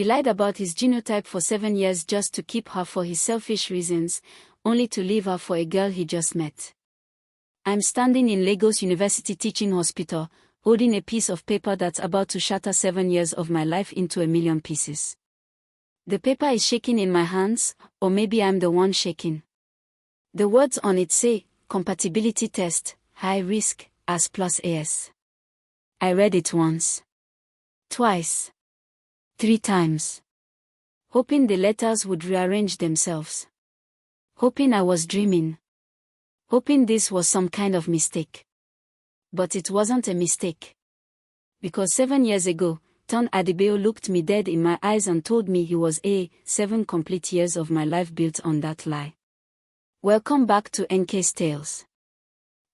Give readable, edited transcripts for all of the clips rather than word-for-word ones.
He lied about his genotype for 7 years just to keep her for his selfish reasons, only to leave her for a girl he just met. I'm standing in Lagos University Teaching Hospital, holding a piece of paper that's about to shatter 7 years of my life into a million pieces. The paper is shaking in my hands, or maybe I'm the one shaking. The words on it say, compatibility test, high risk, AS+AS. I read it once. Twice. 3 times. Hoping the letters would rearrange themselves. Hoping I was dreaming. Hoping this was some kind of mistake. But it wasn't a mistake. Because 7 years ago, Tunde Adebayo looked me dead in my eyes and told me he was 7 complete years of my life built on that lie. Welcome back to NK's Tales.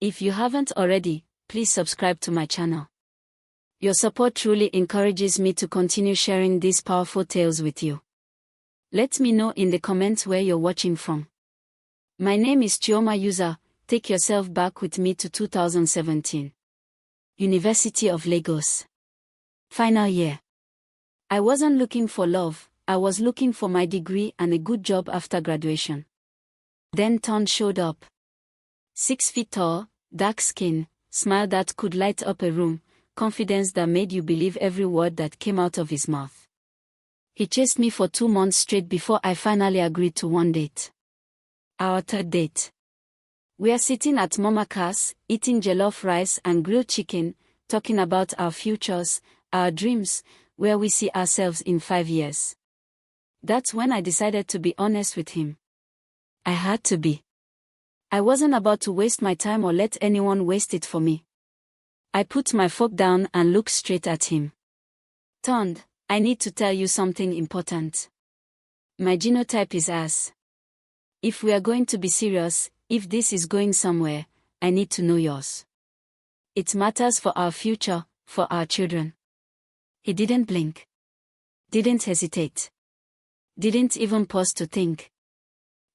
If you haven't already, please subscribe to my channel. Your support truly encourages me to continue sharing these powerful tales with you. Let me know in the comments where you're watching from. My name is Chioma user. Take yourself back with me to 2017. University of Lagos. Final year. I wasn't looking for love, I was looking for my degree and a good job after graduation. Then Tunde showed up. 6 feet tall, dark skin, smile that could light up a room, confidence that made you believe every word that came out of his mouth. He chased me for 2 months straight before I finally agreed to one date. Our third date. We are sitting at Mama Cass, eating jollof rice and grilled chicken, talking about our futures, our dreams, where we see ourselves in 5 years. That's when I decided to be honest with him. I had to be. I wasn't about to waste my time or let anyone waste it for me. I put my fork down and looked straight at him. Tunde, I need to tell you something important. My genotype is AS. If we are going to be serious, if this is going somewhere, I need to know yours. It matters for our future, for our children. He didn't blink. Didn't hesitate. Didn't even pause to think.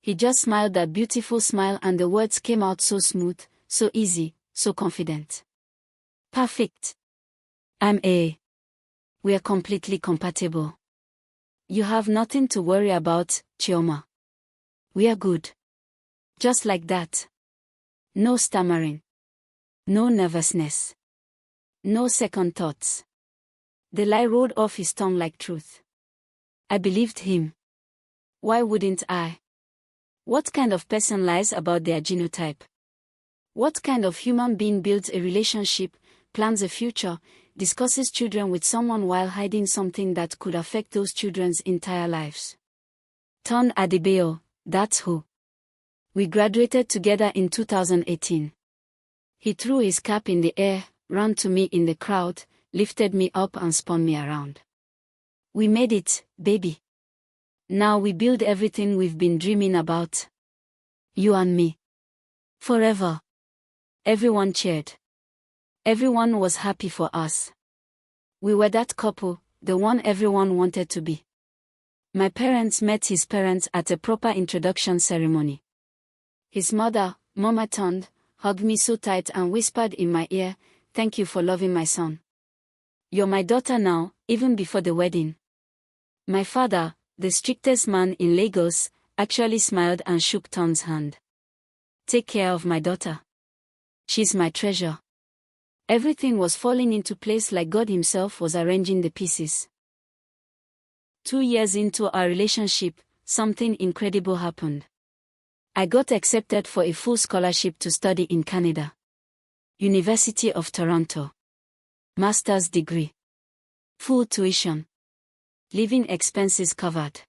He just smiled that beautiful smile and the words came out so smooth, so easy, so confident. Perfect. I'm A. We are completely compatible. You have nothing to worry about, Chioma. We are good. Just like that. No stammering. No nervousness. No second thoughts. The lie rolled off his tongue like truth. I believed him. Why wouldn't I? What kind of person lies about their genotype? What kind of human being builds a relationship, plans a future, discusses children with someone while hiding something that could affect those children's entire lives? Tunde Adebayo, that's who. We graduated together in 2018. He threw his cap in the air, ran to me in the crowd, lifted me up and spun me around. We made it, baby. Now we build everything we've been dreaming about. You and me. Forever. Everyone cheered. Everyone was happy for us. We were that couple, the one everyone wanted to be. My parents met his parents at a proper introduction ceremony. His mother, Mama Tunde, hugged me so tight and whispered in my ear, "Thank you for loving my son. You're my daughter now, even before the wedding." My father, the strictest man in Lagos, actually smiled and shook Tunde's hand. "Take care of my daughter. She's my treasure." Everything was falling into place like God himself was arranging the pieces. 2 years into our relationship, something incredible happened. I got accepted for a full scholarship to study in Canada. University of Toronto. Master's degree. Full tuition. Living expenses covered.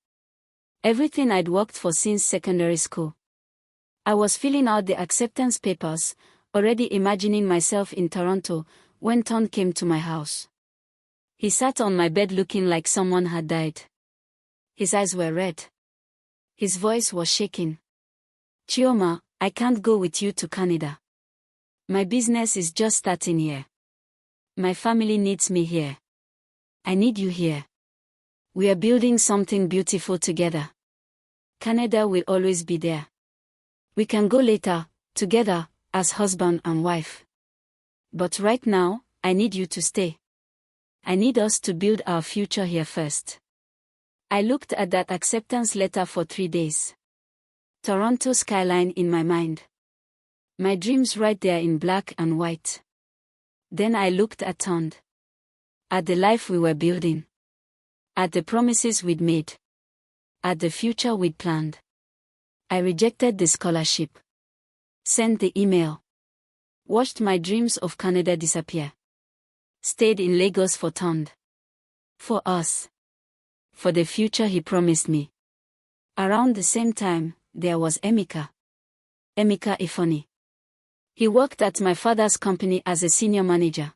Everything I'd worked for since secondary school. I was filling out the acceptance papers, already imagining myself in Toronto, when Tunde came to my house. He sat on my bed looking like someone had died. His eyes were red. His voice was shaking. "Chioma, I can't go with you to Canada. My business is just starting here. My family needs me here. I need you here. We are building something beautiful together. Canada will always be there. We can go later, together, as husband and wife. But right now, I need you to stay. I need us to build our future here first." I looked at that acceptance letter for 3 days. Toronto skyline in my mind. My dreams right there in black and white. Then I looked at Tunde. At the life we were building. At the promises we'd made. At the future we'd planned. I rejected the scholarship. Sent the email. Watched my dreams of Canada disappear. Stayed in Lagos for Tunde. For us. For the future he promised me. Around the same time, there was Emeka. Emeka Ifoni. He worked at my father's company as a senior manager.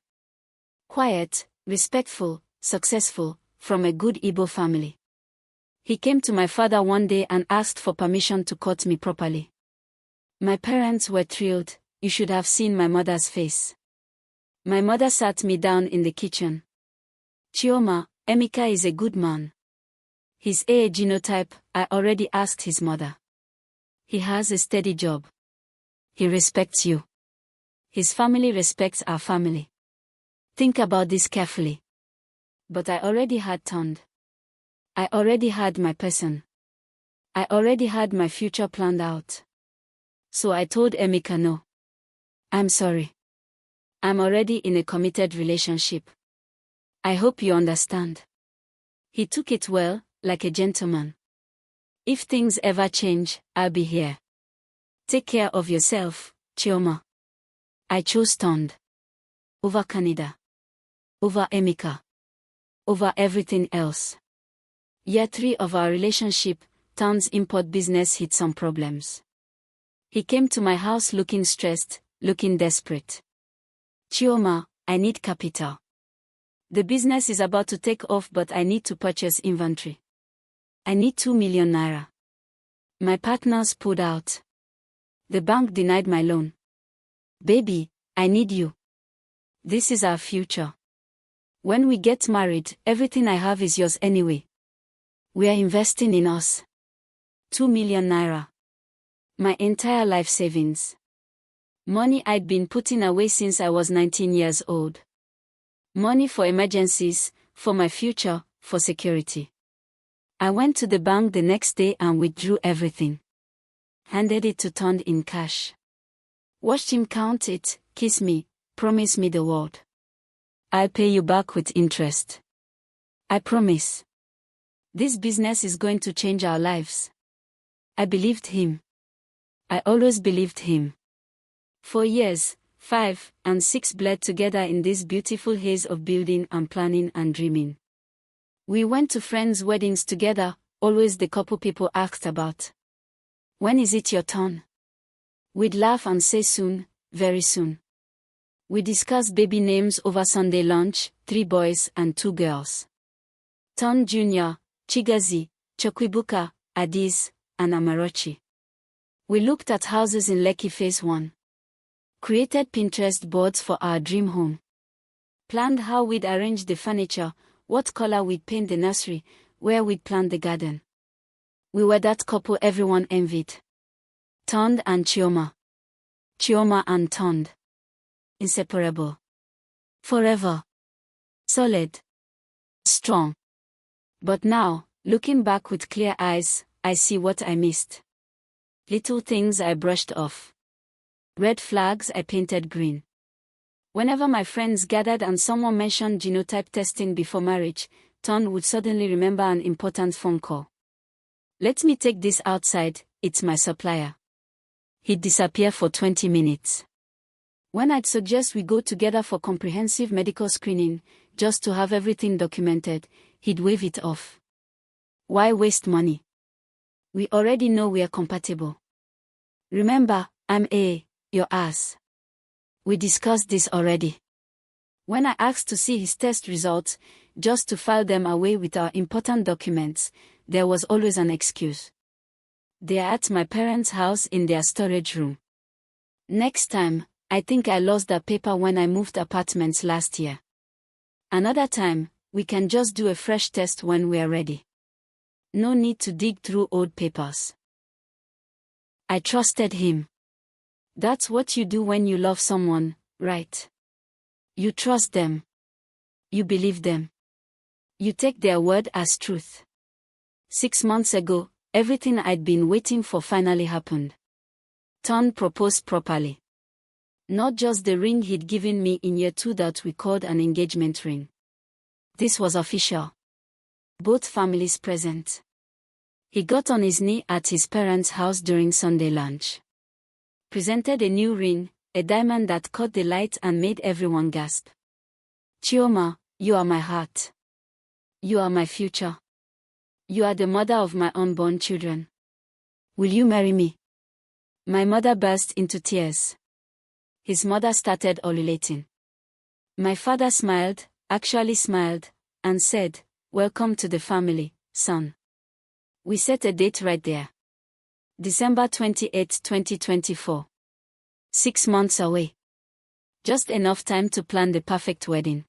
Quiet, respectful, successful, from a good Igbo family. He came to my father one day and asked for permission to cut me properly. My parents were thrilled. You should have seen my mother's face. My mother sat me down in the kitchen. Chioma, Emeka is a good man. He's a genotype, I already asked his mother. He has a steady job. He respects you. His family respects our family. Think about this carefully. But I already had Tunde. I already had my person. I already had my future planned out. So I told Emeka no. I'm sorry. I'm already in a committed relationship. I hope you understand. He took it well, like a gentleman. If things ever change, I'll be here. Take care of yourself, Chioma. I chose Tunde. Over Canada. Over Emeka. Over everything else. Year 3 of our relationship, Tunde's import business hit some problems. He came to my house looking stressed, looking desperate. Chioma, I need capital. The business is about to take off, but I need to purchase inventory. I need 2 million naira. My partners pulled out. The bank denied my loan. Baby, I need you. This is our future. When we get married, everything I have is yours anyway. We are investing in us. 2 million naira. My entire life savings. Money I'd been putting away since I was 19 years old. Money for emergencies, for my future, for security. I went to the bank the next day and withdrew everything. Handed it to Tunde in cash. Watched him count it, kiss me, promise me the world. I'll pay you back with interest. I promise. This business is going to change our lives. I believed him. I always believed him. For years, 5 and 6 bled together in this beautiful haze of building and planning and dreaming. We went to friends' weddings together, always the couple people asked about. When is it your turn? We'd laugh and say soon, very soon. We discussed baby names over Sunday lunch, 3 boys and 2 girls. Tunde Jr., Chigazi, Chokwibuka, Adis, and Amarochi. We looked at houses in Lekki Phase 1. Created Pinterest boards for our dream home. Planned how we'd arrange the furniture, what color we'd paint the nursery, where we'd plant the garden. We were that couple everyone envied. Tunde and Chioma. Chioma and Tunde. Inseparable. Forever. Solid. Strong. But now, looking back with clear eyes, I see what I missed. Little things I brushed off. Red flags I painted green. Whenever my friends gathered and someone mentioned genotype testing before marriage, Tunde would suddenly remember an important phone call. Let me take this outside, it's my supplier. He'd disappear for 20 minutes. When I'd suggest we go together for comprehensive medical screening, just to have everything documented, he'd wave it off. Why waste money? We already know we are compatible. Remember, I'm your ass. We discussed this already. When I asked to see his test results, just to file them away with our important documents, there was always an excuse. They are at my parents' house in their storage room. Next time, I think I lost that paper when I moved apartments last year. Another time, we can just do a fresh test when we are ready. No need to dig through old papers. I trusted him. That's what you do when you love someone, right? You trust them. You believe them. You take their word as truth. 6 months ago, everything I'd been waiting for finally happened. Tunde proposed properly. Not just the ring he'd given me in year 2 that we called an engagement ring. This was official. Both families present. He got on his knee at his parents' house during Sunday lunch. Presented a new ring, a diamond that caught the light and made everyone gasp. Chioma, you are my heart. You are my future. You are the mother of my unborn children. Will you marry me? My mother burst into tears. His mother started ululating. My father smiled, actually smiled, and said, "Welcome to the family, son." We set a date right there. December 28, 2024. 6 months away. Just enough time to plan the perfect wedding.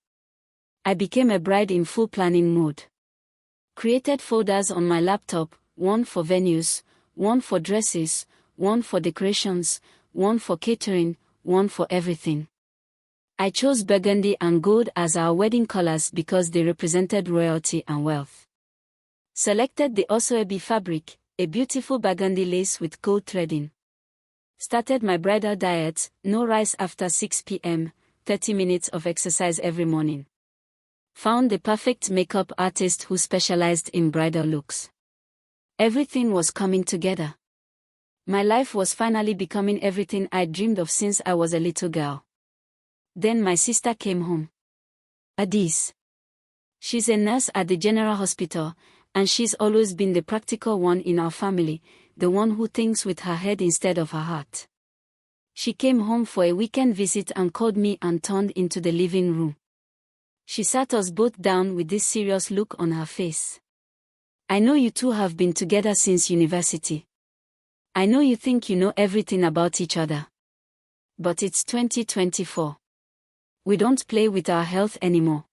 I became a bride in full planning mode. Created folders on my laptop, one for venues, one for dresses, one for decorations, one for catering, one for everything. I chose burgundy and gold as our wedding colors because they represented royalty and wealth. Selected the Osoebi fabric, a beautiful burgundy lace with gold threading. Started my bridal diet, no rice after 6 p.m., 30 minutes of exercise every morning. Found the perfect makeup artist who specialized in bridal looks. Everything was coming together. My life was finally becoming everything I dreamed of since I was a little girl. Then my sister came home. Adis. She's a nurse at the General Hospital, and she's always been the practical one in our family, the one who thinks with her head instead of her heart. She came home for a weekend visit and called me and Tunde into the living room. She sat us both down with this serious look on her face. "I know you two have been together since university. I know you think you know everything about each other. But it's 2024. We don't play with our health anymore.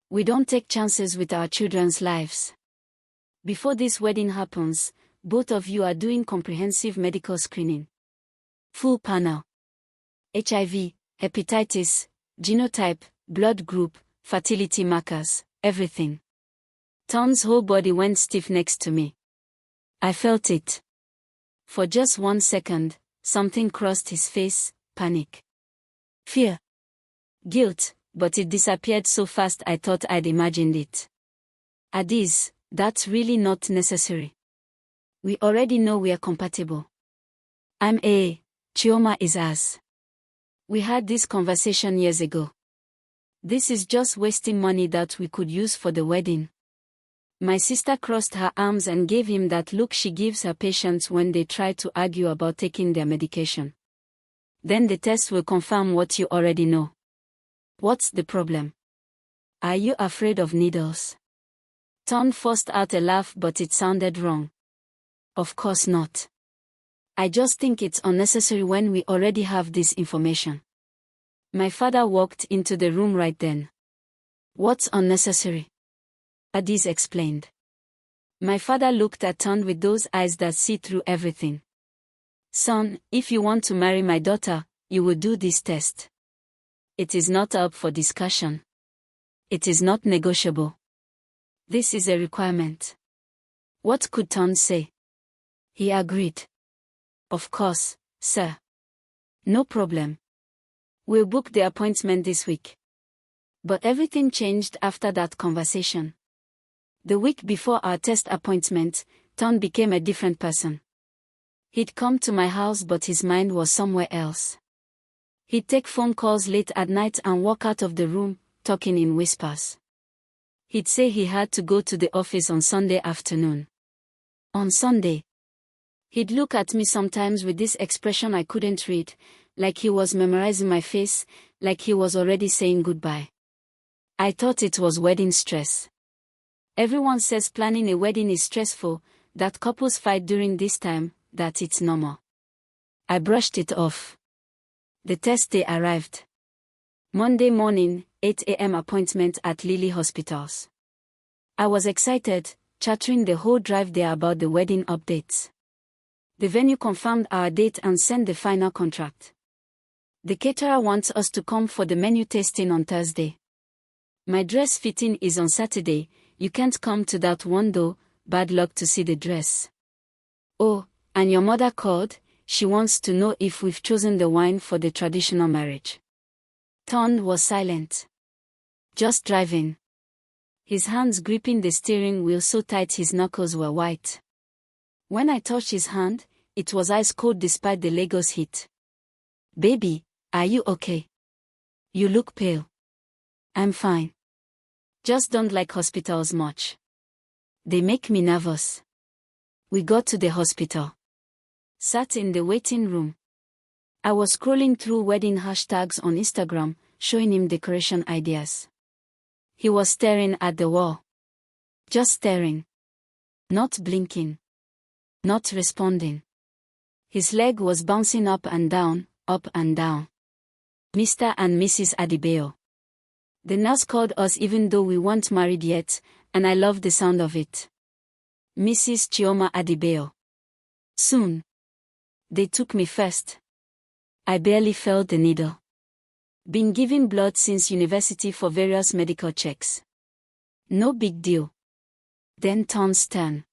We don't take chances with our children's lives. Before this wedding happens, both of you are doing comprehensive medical screening. Full panel. HIV, hepatitis, genotype, blood group, fertility markers, everything." Tunde's whole body went stiff next to me. I felt it. For just 1 second, something crossed his face: panic. Fear. Guilt, but it disappeared so fast I thought I'd imagined it. Adis, that's really not necessary. We already know we are compatible. I'm A, Chioma is AS. We had this conversation years ago. This is just wasting money that we could use for the wedding. My sister crossed her arms and gave him that look she gives her patients when they try to argue about taking their medication. Then the test will confirm what you already know. What's the problem? Are you afraid of needles? Tunde forced out a laugh, but it sounded wrong. Of course not. I just think it's unnecessary when we already have this information. My father walked into the room right then. What's unnecessary? Adis explained. My father looked at Tunde with those eyes that see through everything. Son, if you want to marry my daughter, you will do this test. It is not up for discussion. It is not negotiable. This is a requirement. What could Tunde say? He agreed. Of course, sir. No problem. We'll book the appointment this week. But everything changed after that conversation. The week before our test appointment, Tunde became a different person. He'd come to my house, but his mind was somewhere else. He'd take phone calls late at night and walk out of the room, talking in whispers. He'd say he had to go to the office on Sunday afternoon. On Sunday. He'd look at me sometimes with this expression I couldn't read, like he was memorizing my face, like he was already saying goodbye. I thought it was wedding stress. Everyone says planning a wedding is stressful, that couples fight during this time, that it's normal. I brushed it off. The test day arrived. Monday morning, 8 a.m. appointment at Lily Hospitals. I was excited, chattering the whole drive there about the wedding updates. The venue confirmed our date and sent the final contract. The caterer wants us to come for the menu tasting on Thursday. My dress fitting is on Saturday. You can't come to that one though, bad luck to see the dress. Oh, and your mother called, she wants to know if we've chosen the wine for the traditional marriage. Tunde was silent. Just driving. His hands gripping the steering wheel so tight his knuckles were white. When I touched his hand, it was ice cold despite the Lagos heat. Baby, are you okay? You look pale. I'm fine. Just don't like hospitals much. They make me nervous. We got to the hospital. Sat in the waiting room. I was scrolling through wedding hashtags on Instagram, showing him decoration ideas. He was staring at the wall. Just staring. Not blinking. Not responding. His leg was bouncing up and down, up and down. Mr. and Mrs. Adebayo. The nurse called us even though we weren't married yet, and I loved the sound of it. Mrs. Chioma Adebayo. Soon. They took me first. I barely felt the needle. Been giving blood since university for various medical checks. No big deal. Then Tunde's turn.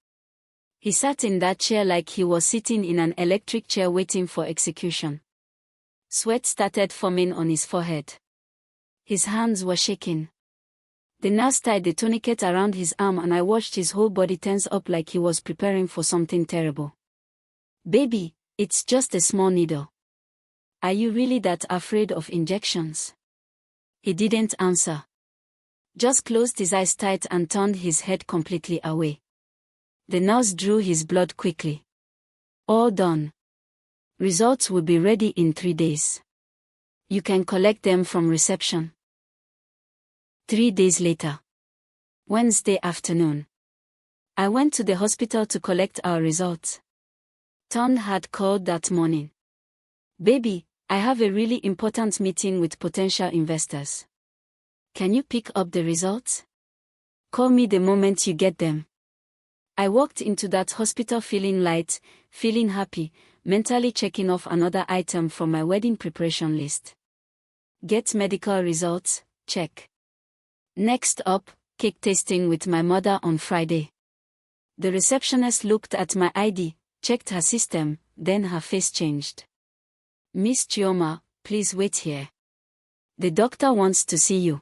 He sat in that chair like he was sitting in an electric chair waiting for execution. Sweat started forming on his forehead. His hands were shaking. The nurse tied the tourniquet around his arm and I watched his whole body tense up like he was preparing for something terrible. Baby, it's just a small needle. Are you really that afraid of injections? He didn't answer. Just closed his eyes tight and turned his head completely away. The nurse drew his blood quickly. All done. Results will be ready in 3 days. You can collect them from reception. 3 days later. Wednesday afternoon. I went to the hospital to collect our results. Tunde had called that morning. Baby, I have a really important meeting with potential investors. Can you pick up the results? Call me the moment you get them. I walked into that hospital feeling light, feeling happy, mentally checking off another item from my wedding preparation list. Get medical results, check. Next up, cake tasting with my mother on Friday. The receptionist looked at my ID, checked her system, then her face changed. Miss Chioma, please wait here. The doctor wants to see you.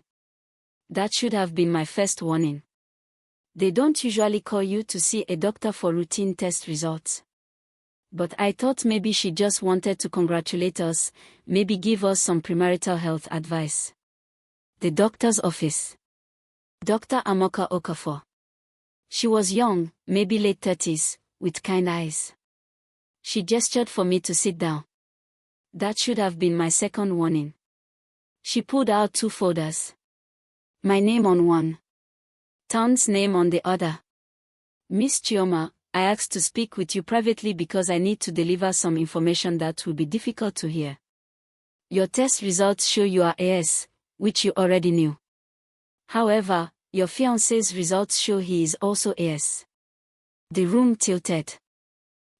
That should have been my first warning. They don't usually call you to see a doctor for routine test results. But I thought maybe she just wanted to congratulate us, maybe give us some premarital health advice. The doctor's office. Dr. Amoka Okafor. She was young, maybe late 30s, with kind eyes. She gestured for me to sit down. That should have been my second warning. She pulled out 2 folders. My name on one. Tunde's name on the other. Miss Chioma, I asked to speak with you privately because I need to deliver some information that will be difficult to hear. Your test results show you are AS, which you already knew. However, your fiancé's results show he is also AS. The room tilted.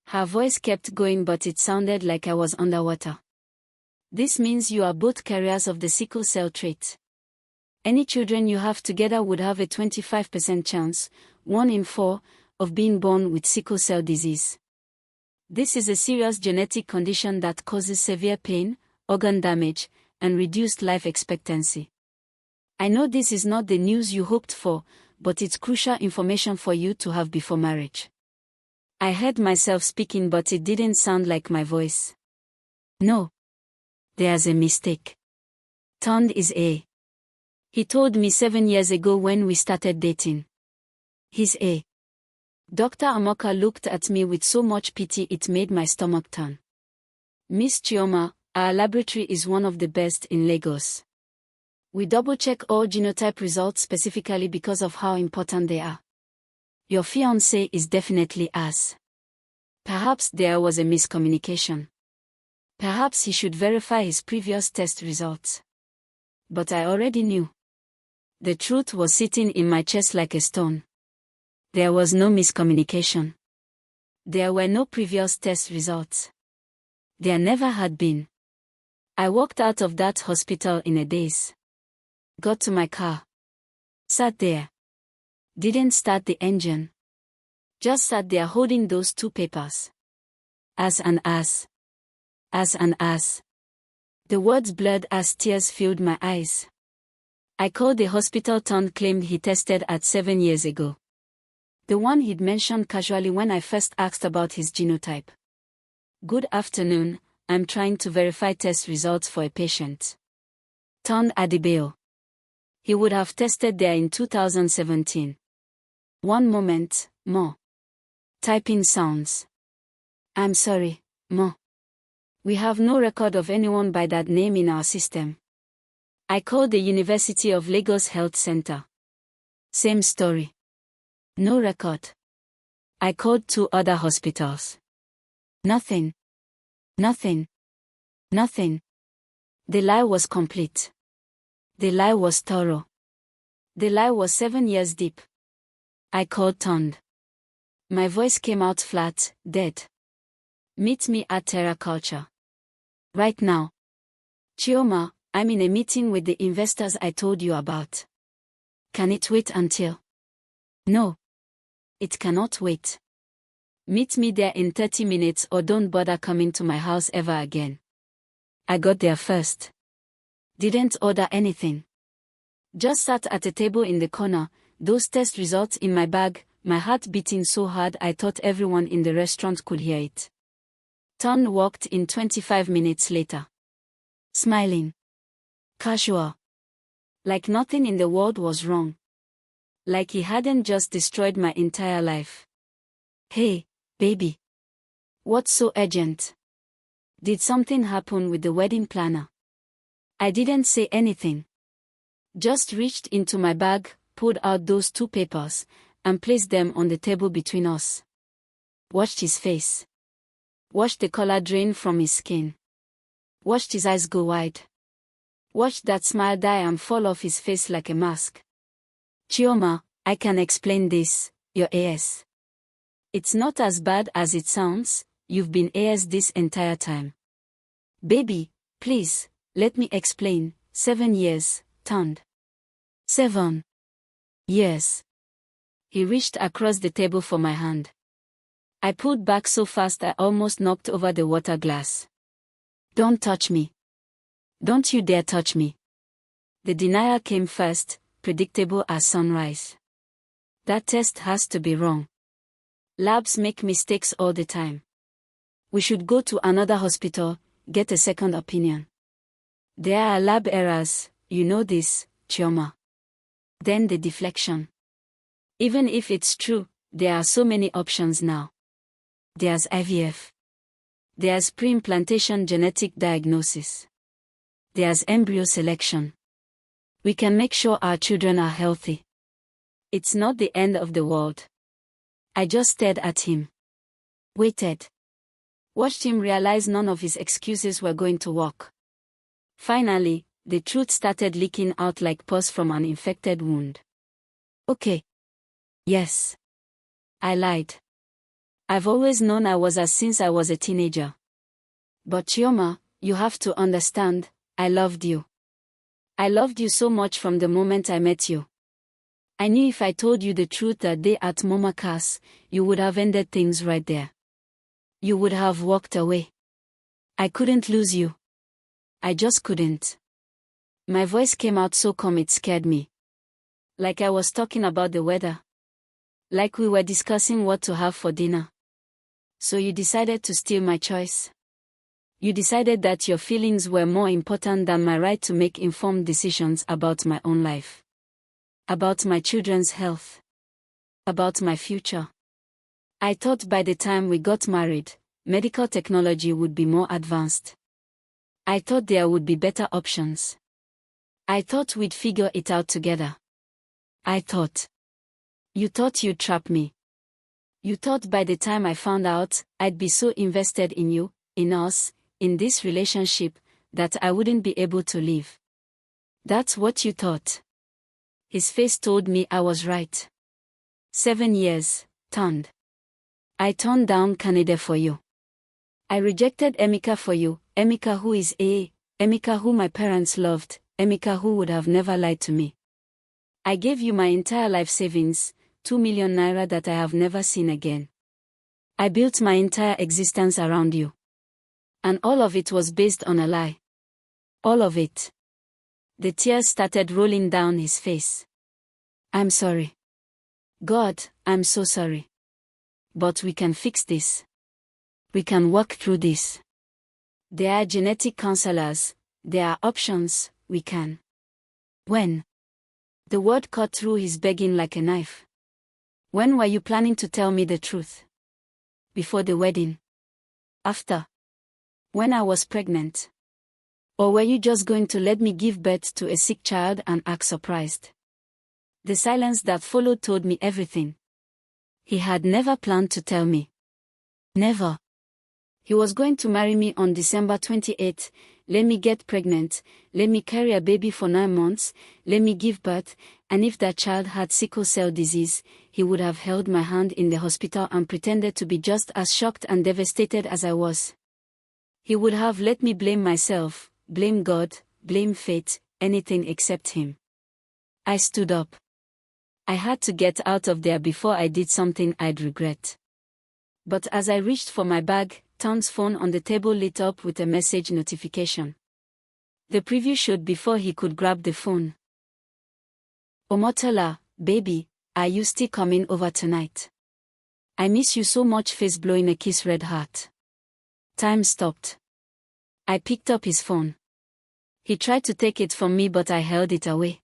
Her voice kept going but it sounded like I was underwater. This means you are both carriers of the sickle cell trait. Any children you have together would have a 25% chance, 1 in 4, of being born with sickle cell disease. This is a serious genetic condition that causes severe pain, organ damage, and reduced life expectancy. I know this is not the news you hoped for, but it's crucial information for you to have before marriage. I heard myself speaking but it didn't sound like my voice. No. There's a mistake. Tunde is A. He told me 7 years ago when we started dating. He's A. Dr. Amoka looked at me with so much pity it made my stomach turn. Miss Chioma, our laboratory is one of the best in Lagos. We double-check all genotype results specifically because of how important they are. Your fiancé is definitely AS. Perhaps there was a miscommunication. Perhaps he should verify his previous test results. But I already knew. The truth was sitting in my chest like a stone. There was no miscommunication. There were no previous test results. There never had been. I walked out of that hospital in a daze. Got to my car. Sat there. Didn't start the engine. Just sat there holding those two papers. ASandAS. ASandAS. The words blurred as tears filled my eyes. I called the hospital Tunde claimed he tested at 7 years ago. The one he'd mentioned casually when I first asked about his genotype. Good afternoon, I'm trying to verify test results for a patient. Tunde Adebayo. He would have tested there in 2017. One moment, more. Typing sounds. I'm sorry, Ma. We have no record of anyone by that name in our system. I called the University of Lagos Health Center. Same story. No record. I called 2 other hospitals. Nothing. Nothing. Nothing. The lie was complete. The lie was thorough. The lie was 7 years deep. I called Tunde. My voice came out flat, dead. Meet me at Terra Culture. Right now. Chioma, I'm in a meeting with the investors I told you about. Can it wait until? No. It cannot wait. Meet me there in 30 minutes or don't bother coming to my house ever again. I got there first. Didn't order anything. Just sat at a table in the corner, those test results in my bag, my heart beating so hard I thought everyone in the restaurant could hear it. Tunde walked in 25 minutes later. Smiling. Casual. Like nothing in the world was wrong. Like he hadn't just destroyed my entire life. Hey, baby. What's so urgent? Did something happen with the wedding planner? I didn't say anything. Just reached into my bag, pulled out those 2 papers, and placed them on the table between us. Watched his face. Watched the color drain from his skin. Watched his eyes go wide. Watched that smile die and fall off his face like a mask. Chioma, I can explain this, your AS. It's not as bad as it sounds, you've been AS this entire time. Baby, please, let me explain, 7 years, Tunde. 7 years. He reached across the table for my hand. I pulled back so fast I almost knocked over the water glass. Don't touch me. Don't you dare touch me. The denial came first, predictable as sunrise. That test has to be wrong. Labs make mistakes all the time. We should go to another hospital, get a second opinion. There are lab errors, you know this, Chioma. Then the deflection. Even if it's true, there are so many options now. There's IVF. There's pre-implantation genetic diagnosis. There's embryo selection. We can make sure our children are healthy. It's not the end of the world. I just stared at him. Waited. Watched him realize none of his excuses were going to work. Finally, the truth started leaking out like pus from an infected wound. Okay. Yes. I lied. I've always known I was as since I was a teenager. But Chioma, you have to understand, I loved you. I loved you so much from the moment I met you. I knew if I told you the truth that day at Mama Cass, you would have ended things right there. You would have walked away. I couldn't lose you. I just couldn't. My voice came out so calm it scared me. Like I was talking about the weather. Like we were discussing what to have for dinner. So you decided to steal my choice? You decided that your feelings were more important than my right to make informed decisions about my own life. About my children's health. About my future. I thought by the time we got married, medical technology would be more advanced. I thought there would be better options. I thought we'd figure it out together. I thought. You thought you'd trap me. You thought by the time I found out, I'd be so invested in you, in us, in this relationship, that I wouldn't be able to leave. That's what you thought. His face told me I was right. 7 years, Tunde. I turned down Canada for you. I rejected Emeka for you, Emeka who is Emeka who my parents loved, Emeka who would have never lied to me. I gave you my entire life savings, 2 million naira that I have never seen again. I built my entire existence around you. And all of it was based on a lie. All of it. The tears started rolling down his face. I'm sorry. God, I'm so sorry. But we can fix this. We can work through this. There are genetic counselors, there are options, we can. When? The word cut through his begging like a knife. When were you planning to tell me the truth? Before the wedding? After? When I was pregnant? Or were you just going to let me give birth to a sick child and act surprised? The silence that followed told me everything. He had never planned to tell me. Never. He was going to marry me on December 28th, let me get pregnant, let me carry a baby for 9 months, let me give birth, and if that child had sickle cell disease, he would have held my hand in the hospital and pretended to be just as shocked and devastated as I was. He would have let me blame myself, blame God, blame fate, anything except him. I stood up. I had to get out of there before I did something I'd regret. But as I reached for my bag, Ton's phone on the table lit up with a message notification. The preview showed before he could grab the phone. Omotola, baby, are you still coming over tonight? I miss you so much. Face blowing a kiss, red heart. Time stopped. I picked up his phone. He tried to take it from me but I held it away.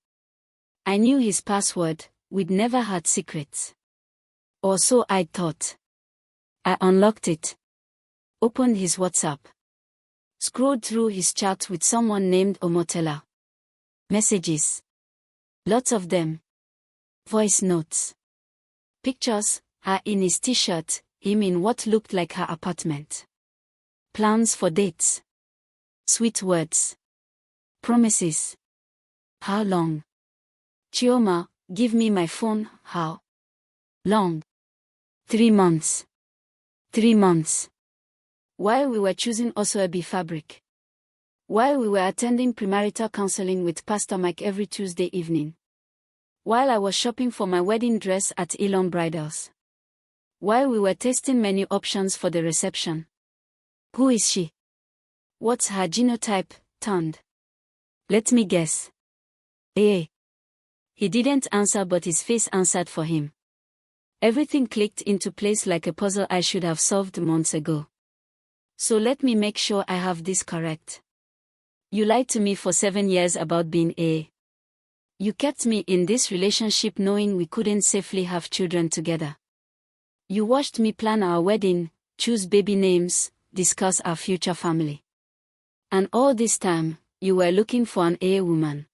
I knew his password, we'd never had secrets. Or so I thought. I unlocked it. Opened his WhatsApp. Scrolled through his chat with someone named Omotola. Messages. Lots of them. Voice notes. Pictures, her in his t-shirt, him in what looked like her apartment. Plans for dates. Sweet words. Promises. How long? Chioma, give me my phone. How long? 3 months. 3 months. While we were choosing Osoebi fabric. While we were attending premarital counseling with Pastor Mike every Tuesday evening. While I was shopping for my wedding dress at Elon Bridals. While we were tasting menu options for the reception. Who is she? What's her genotype, Tunde? Let me guess. A. He didn't answer but his face answered for him. Everything clicked into place like a puzzle I should have solved months ago. So let me make sure I have this correct. You lied to me for 7 years about being A. You kept me in this relationship knowing we couldn't safely have children together. You watched me plan our wedding, choose baby names, discuss our future family. And all this time, you were looking for an A woman.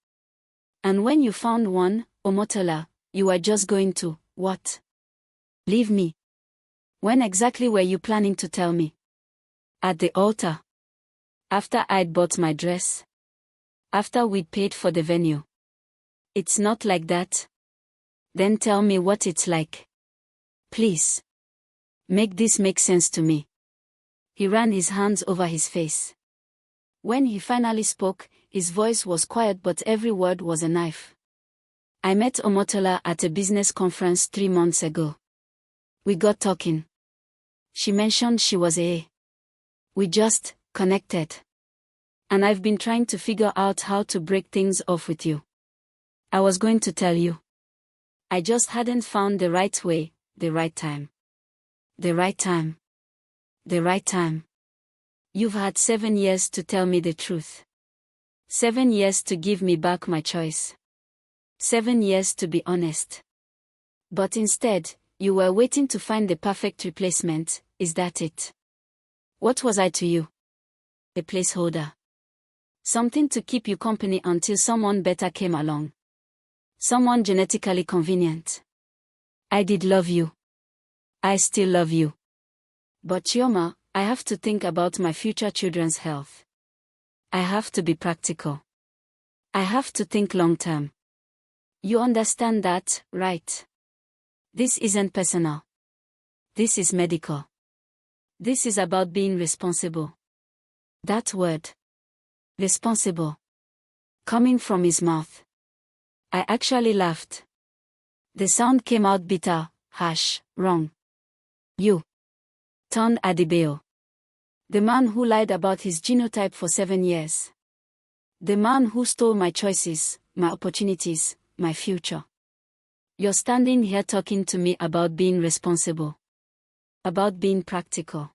And when you found one, Omotola, you were just going to, what? Leave me. When exactly were you planning to tell me? At the altar. After I'd bought my dress. After we'd paid for the venue. It's not like that. Then tell me what it's like. Please. Make this make sense to me. He ran his hands over his face. When he finally spoke, his voice was quiet but every word was a knife. I met Omotola at a business conference 3 months ago. We got talking. She mentioned she was A. We just connected. And I've been trying to figure out how to break things off with you. I was going to tell you. I just hadn't found the right way, the right time. The right time. The right time. You've had 7 years to tell me the truth. 7 years to give me back my choice. 7 years to be honest. But instead, you were waiting to find the perfect replacement, is that it? What was I to you? A placeholder. Something to keep you company until someone better came along. Someone genetically convenient. I did love you. I still love you. But Chioma, I have to think about my future children's health. I have to be practical. I have to think long term. You understand that, right? This isn't personal. This is medical. This is about being responsible. That word. Responsible. Coming from his mouth. I actually laughed. The sound came out bitter, harsh, wrong. You. Tunde Adebayo. The man who lied about his genotype for 7 years. The man who stole my choices, my opportunities, my future. You're standing here talking to me about being responsible. About being practical.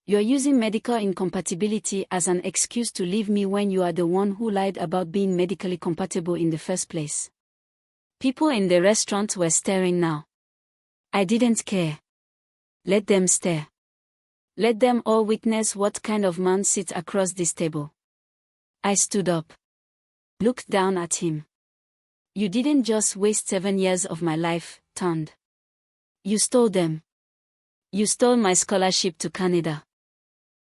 You're using medical incompatibility as an excuse to leave me when you are the one who lied about being medically compatible in the first place. People in the restaurant were staring now. I didn't care. Let them stare. Let them all witness what kind of man sits across this table. I stood up. Looked down at him. You didn't just waste 7 years of my life, Tunde. You stole them. You stole my scholarship to Canada.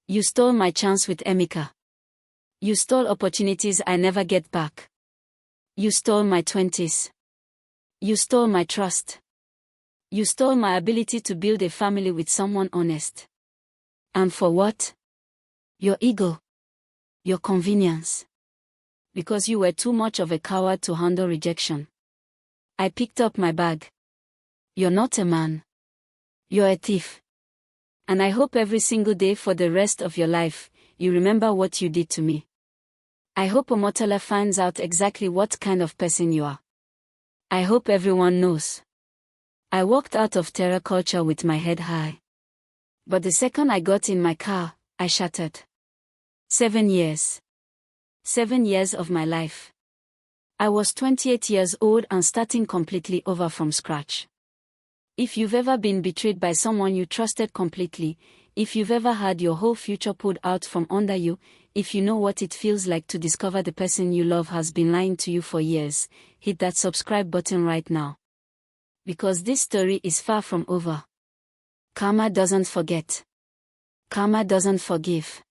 You stole my chance with Emeka. You stole opportunities I never get back. You stole my 20s. You stole my trust. You stole my ability to build a family with someone honest. And for what? Your ego. Your convenience. Because you were too much of a coward to handle rejection. I picked up my bag. You're not a man. You're a thief. And I hope every single day for the rest of your life, you remember what you did to me. I hope Omotola finds out exactly what kind of person you are. I hope everyone knows. I walked out of terror culture with my head high. But the second I got in my car, I shattered. 7 years. 7 years of my life. I was 28 years old and starting completely over from scratch. If you've ever been betrayed by someone you trusted completely, if you've ever had your whole future pulled out from under you, if you know what it feels like to discover the person you love has been lying to you for years, hit that subscribe button right now. Because this story is far from over. Karma doesn't forget. Karma doesn't forgive.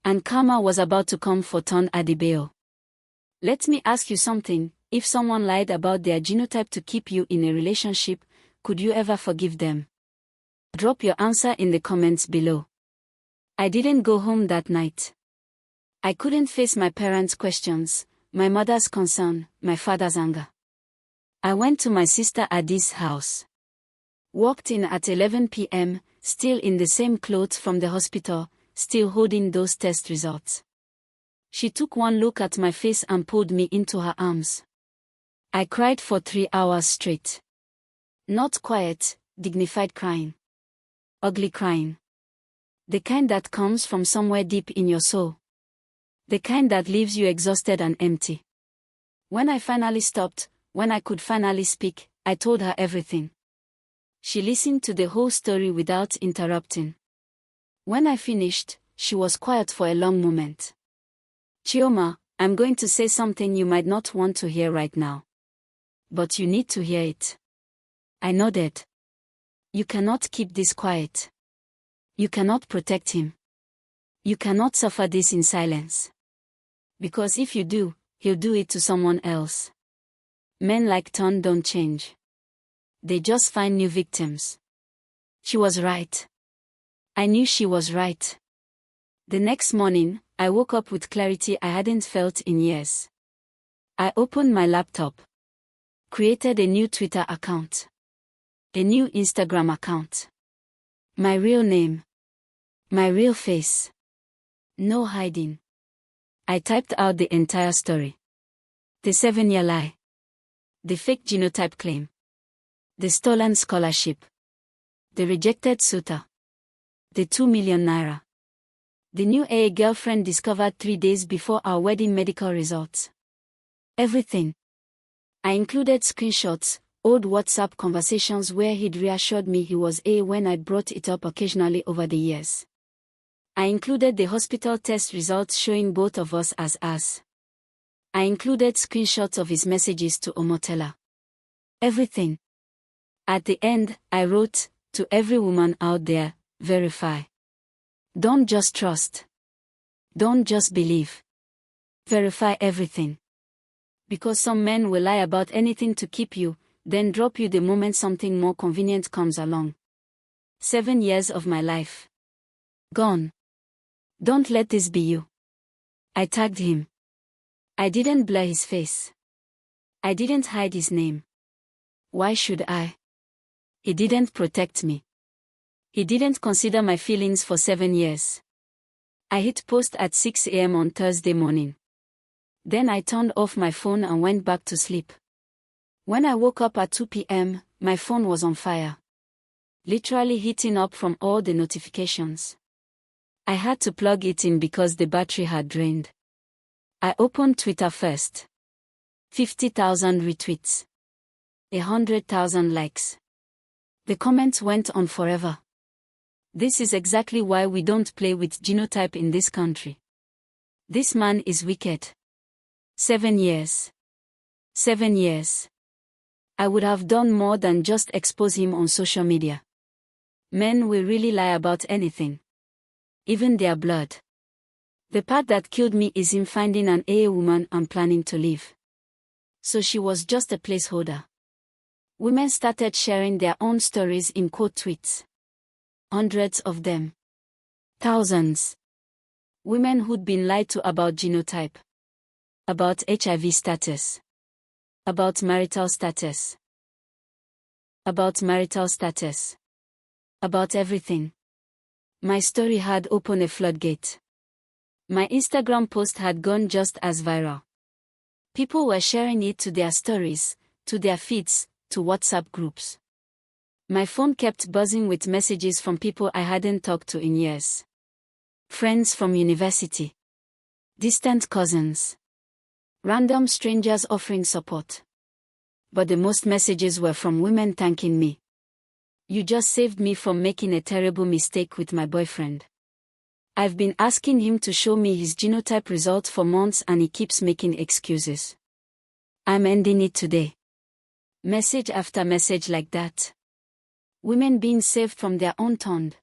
And karma was about to come for Tunde Adebayo. Let me ask you something, if someone lied about their genotype to keep you in a relationship, could you ever forgive them? Drop your answer in the comments below. I didn't go home that night. I couldn't face my parents' questions, my mother's concern, my father's anger. I went to my sister Adi's house. Walked in at 11 p.m., still in the same clothes from the hospital, still holding those test results. She took one look at my face and pulled me into her arms. I cried for 3 hours straight. Not quiet, dignified crying. Ugly crying. The kind that comes from somewhere deep in your soul. The kind that leaves you exhausted and empty. When I finally stopped, when I could finally speak, I told her everything. She listened to the whole story without interrupting. When I finished, she was quiet for a long moment. Chioma, I'm going to say something you might not want to hear right now. But you need to hear it. I nodded. You cannot keep this quiet. You cannot protect him. You cannot suffer this in silence. Because if you do, he'll do it to someone else. Men like Tunde don't change. They just find new victims. She was right. I knew she was right. The next morning, I woke up with clarity I hadn't felt in years. I opened my laptop. Created a new Twitter account. A new Instagram account. My real name. My real face. No hiding. I typed out the entire story. The 7-year lie. The fake genotype claim. The stolen scholarship. The rejected suitor. The 2 million naira. The new AA girlfriend discovered 3 days before our wedding medical results. Everything. I included screenshots, old WhatsApp conversations where he'd reassured me he was A when I brought it up occasionally over the years. I included the hospital test results showing both of us as AS. I included screenshots of his messages to Omotola. Everything. At the end, I wrote, to every woman out there, verify. Don't just trust. Don't just believe. Verify everything. Because some men will lie about anything to keep you, then drop you the moment something more convenient comes along. 7 years of my life. Gone. Don't let this be you. I tagged him. I didn't blur his face. I didn't hide his name. Why should I? He didn't protect me. He didn't consider my feelings for 7 years. I hit post at 6 a.m. on Thursday morning. Then I turned off my phone and went back to sleep. When I woke up at 2 p.m., my phone was on fire. Literally heating up from all the notifications. I had to plug it in because the battery had drained. I opened Twitter first. 50,000 retweets. 100,000 likes. The comments went on forever. This is exactly why we don't play with genotype in this country. This man is wicked. 7 years. 7 years. I would have done more than just expose him on social media. Men will really lie about anything. Even their blood. The part that killed me is him finding an AA woman and planning to leave. So she was just a placeholder. Women started sharing their own stories in quote tweets. Hundreds of them. Thousands. Women who'd been lied to about genotype. About HIV status. About marital status. About marital status. About everything. My story had opened a floodgate. My Instagram post had gone just as viral. People were sharing it to their stories, to their feeds, to WhatsApp groups. My phone kept buzzing with messages from people I hadn't talked to in years. Friends from university. Distant cousins. Random strangers offering support. But the most messages were from women thanking me. You just saved me from making a terrible mistake with my boyfriend. I've been asking him to show me his genotype results for months and he keeps making excuses. I'm ending it today. Message after message like that. Women being saved from their own Tunde.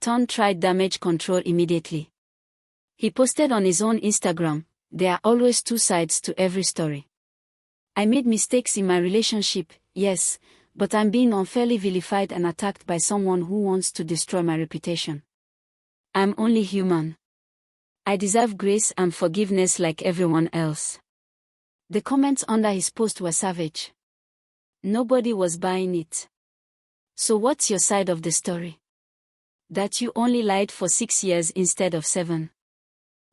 Tunde tried damage control immediately. He posted on his own Instagram, there are always two sides to every story. I made mistakes in my relationship, yes, but I'm being unfairly vilified and attacked by someone who wants to destroy my reputation. I'm only human. I deserve grace and forgiveness like everyone else. The comments under his post were savage. Nobody was buying it. So what's your side of the story? That you only lied for 6 years instead of 7.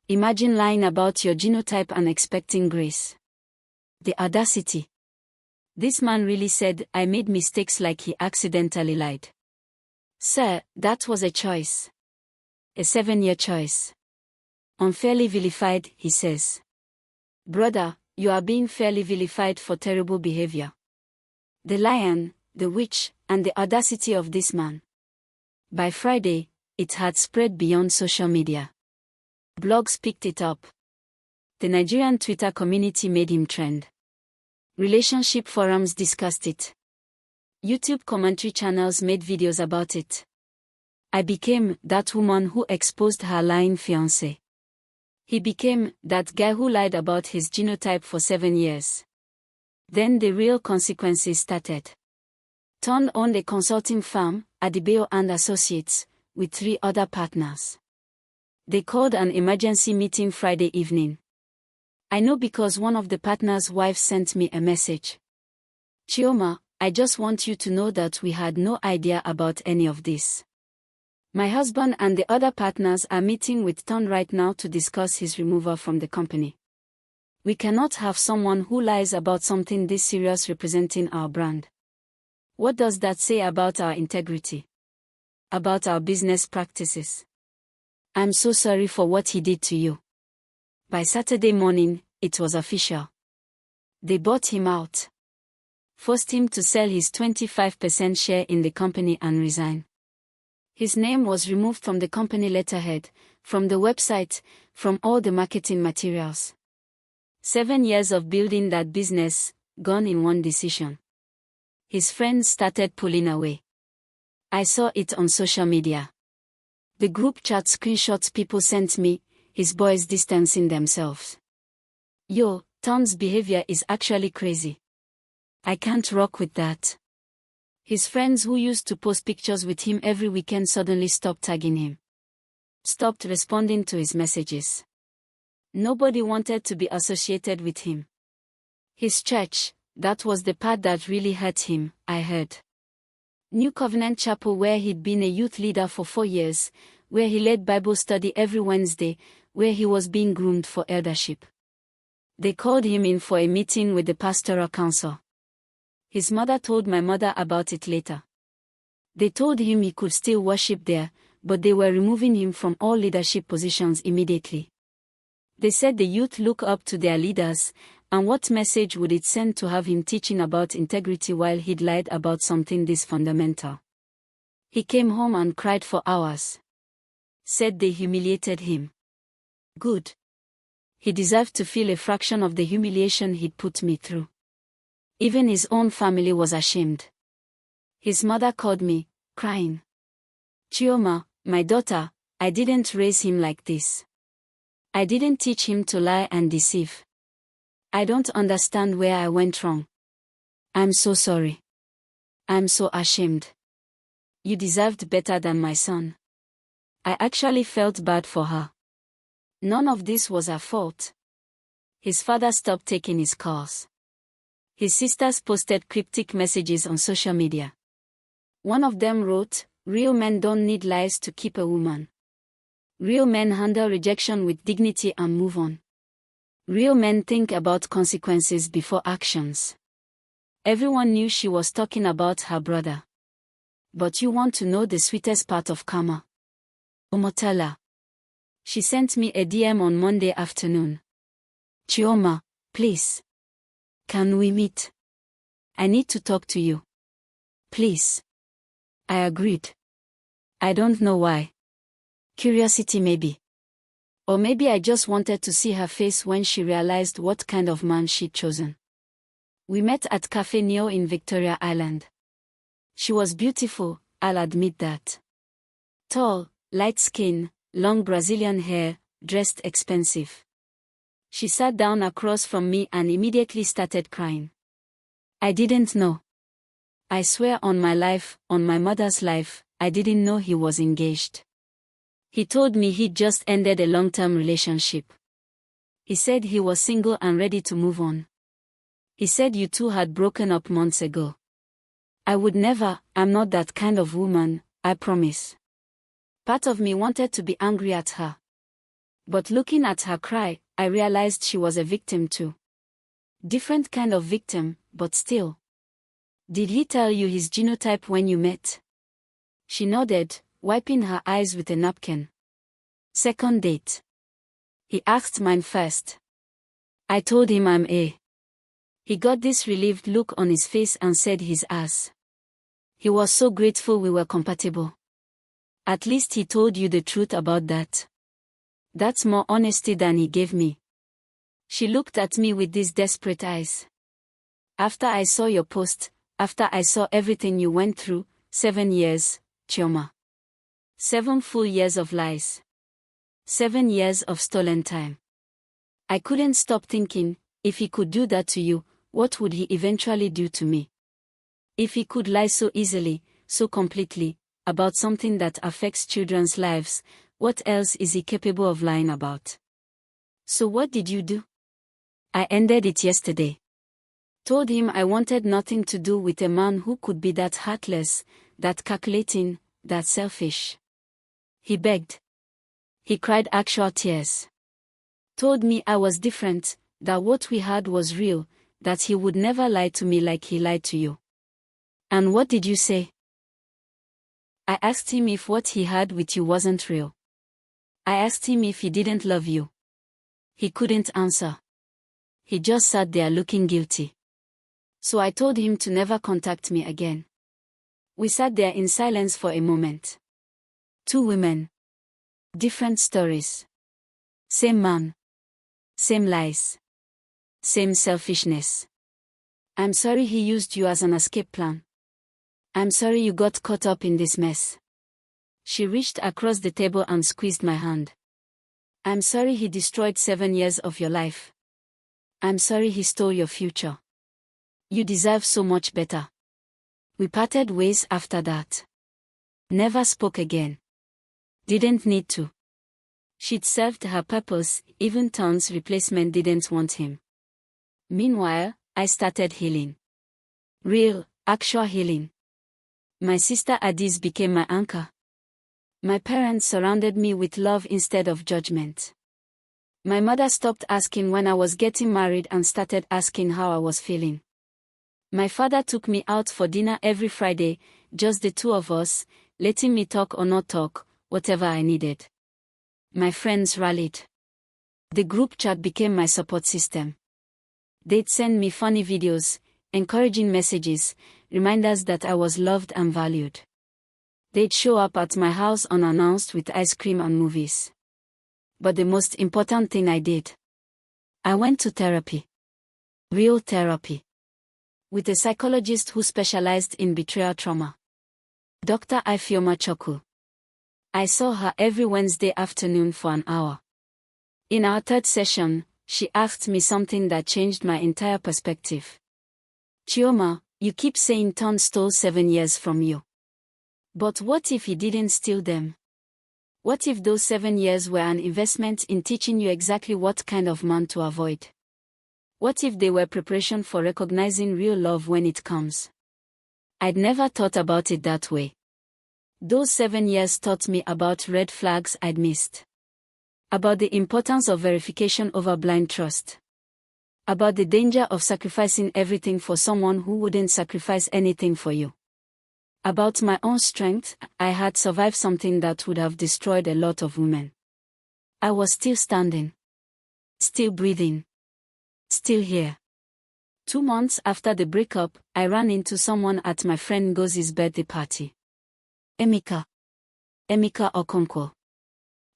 Imagine lying about your genotype and expecting grace. The audacity. This man really said, I made mistakes like he accidentally lied. Sir, that was a choice. A 7-year choice. Unfairly vilified, he says. Brother, you are being fairly vilified for terrible behavior. The lion, the witch, and the audacity of this man. By Friday, it had spread beyond social media. Blogs picked it up. The Nigerian Twitter community made him trend. Relationship forums discussed it. YouTube commentary channels made videos about it. I became that woman who exposed her lying fiancé. He became that guy who lied about his genotype for 7 years. Then the real consequences started. Tunde owned a consulting firm, Adebayo and Associates, with 3 other partners. They called an emergency meeting Friday evening. I know because one of the partners' wives sent me a message. Chioma, I just want you to know that we had no idea about any of this. My husband and the other partners are meeting with Tunde right now to discuss his removal from the company. We cannot have someone who lies about something this serious representing our brand. What does that say about our integrity? About our business practices? I'm so sorry for what he did to you. By Saturday morning, it was official. They bought him out. Forced him to sell his 25% share in the company and resign. His name was removed from the company letterhead, from the website, from all the marketing materials. 7 years of building that business, gone in one decision. His friends started pulling away. I saw it on social media. The group chat screenshots people sent me, his boys distancing themselves. Yo, Tunde's behavior is actually crazy. I can't rock with that. His friends who used to post pictures with him every weekend suddenly stopped tagging him. Stopped responding to his messages. Nobody wanted to be associated with him. His church, That was the part that really hurt him, I heard. New Covenant Chapel, where he'd been a youth leader for 4 years, where he led Bible study every Wednesday, where he was being groomed for eldership. They called him in for a meeting with the pastoral council. His mother told my mother about it later. They told him he could still worship there, but they were removing him from all leadership positions immediately. They said the youth look up to their leaders, and what message would it send to have him teaching about integrity while he'd lied about something this fundamental? He came home and cried for hours. Said they humiliated him. Good. He deserved to feel a fraction of the humiliation he'd put me through. Even his own family was ashamed. His mother called me, crying. Chioma, my daughter, I didn't raise him like this. I didn't teach him to lie and deceive. I don't understand where I went wrong. I'm so sorry. I'm so ashamed. You deserved better than my son. I actually felt bad for her. None of this was her fault. His father stopped taking his calls. His sisters posted cryptic messages on social media. One of them wrote, "Real men don't need lies to keep a woman. Real men handle rejection with dignity and move on. Real men think about consequences before actions." Everyone knew she was talking about her brother. But you want to know the sweetest part of karma? Omotala. She sent me a DM on Monday afternoon. Chioma, please. Can we meet? I need to talk to you. Please. I agreed. I don't know why. Curiosity maybe. Or maybe I just wanted to see her face when she realized what kind of man she'd chosen. We met at Cafe Neo in Victoria Island. She was beautiful, I'll admit that. Tall, light skin, long Brazilian hair, dressed expensive. She sat down across from me and immediately started crying. I didn't know. I swear on my life, on my mother's life, I didn't know he was engaged. He told me he'd just ended a long-term relationship. He said he was single and ready to move on. He said you two had broken up months ago. I would never, I'm not that kind of woman, I promise. Part of me wanted to be angry at her. But looking at her cry, I realized she was a victim too. Different kind of victim, but still. Did he tell you his genotype when you met? She nodded, wiping her eyes with a napkin. Second date. He asked mine first. I told him I'm A. He got this relieved look on his face and said his ass. He was so grateful we were compatible. At least he told you the truth about that. That's more honesty than he gave me. She looked at me with these desperate eyes. After I saw your post, after I saw everything you went through, 7 years, Chioma. 7 full years of lies. 7 years of stolen time. I couldn't stop thinking, if he could do that to you, what would he eventually do to me? If he could lie so easily, so completely, about something that affects children's lives, what else is he capable of lying about? So what did you do? I ended it yesterday. Told him I wanted nothing to do with a man who could be that heartless, that calculating, that selfish. He begged. He cried actual tears. Told me I was different, that what we had was real, that he would never lie to me like he lied to you. And what did you say? I asked him if what he had with you wasn't real. I asked him if he didn't love you. He couldn't answer. He just sat there looking guilty. So I told him to never contact me again. We sat there in silence for a moment. 2 women. Different stories. Same man. Same lies. Same selfishness. I'm sorry he used you as an escape plan. I'm sorry you got caught up in this mess. She reached across the table and squeezed my hand. I'm sorry he destroyed 7 years of your life. I'm sorry he stole your future. You deserve so much better. We parted ways after that. Never spoke again. Didn't need to. She'd served her purpose, even Ton's replacement didn't want him. Meanwhile, I started healing. Real, actual healing. My sister Adis became my anchor. My parents surrounded me with love instead of judgment. My mother stopped asking when I was getting married and started asking how I was feeling. My father took me out for dinner every Friday, just the two of us, letting me talk or not talk, whatever I needed. My friends rallied. The group chat became my support system. They'd send me funny videos, encouraging messages, reminders that I was loved and valued. They'd show up at my house unannounced with ice cream and movies. But the most important thing I did, I went to therapy. Real therapy. With a psychologist who specialized in betrayal trauma. Dr. Ifeoma Chukwu. I saw her every Wednesday afternoon for an hour. In our third session, she asked me something that changed my entire perspective. Chioma, you keep saying Tunde stole 7 years from you. But what if he didn't steal them? What if those 7 years were an investment in teaching you exactly what kind of man to avoid? What if they were preparation for recognizing real love when it comes? I'd never thought about it that way. Those 7 years taught me about red flags I'd missed. About the importance of verification over blind trust. About the danger of sacrificing everything for someone who wouldn't sacrifice anything for you. About my own strength, I had survived something that would have destroyed a lot of women. I was still standing. Still breathing. Still here. 2 months after the breakup, I ran into someone at my friend Ngozi's birthday party. Emeka Okonkwo.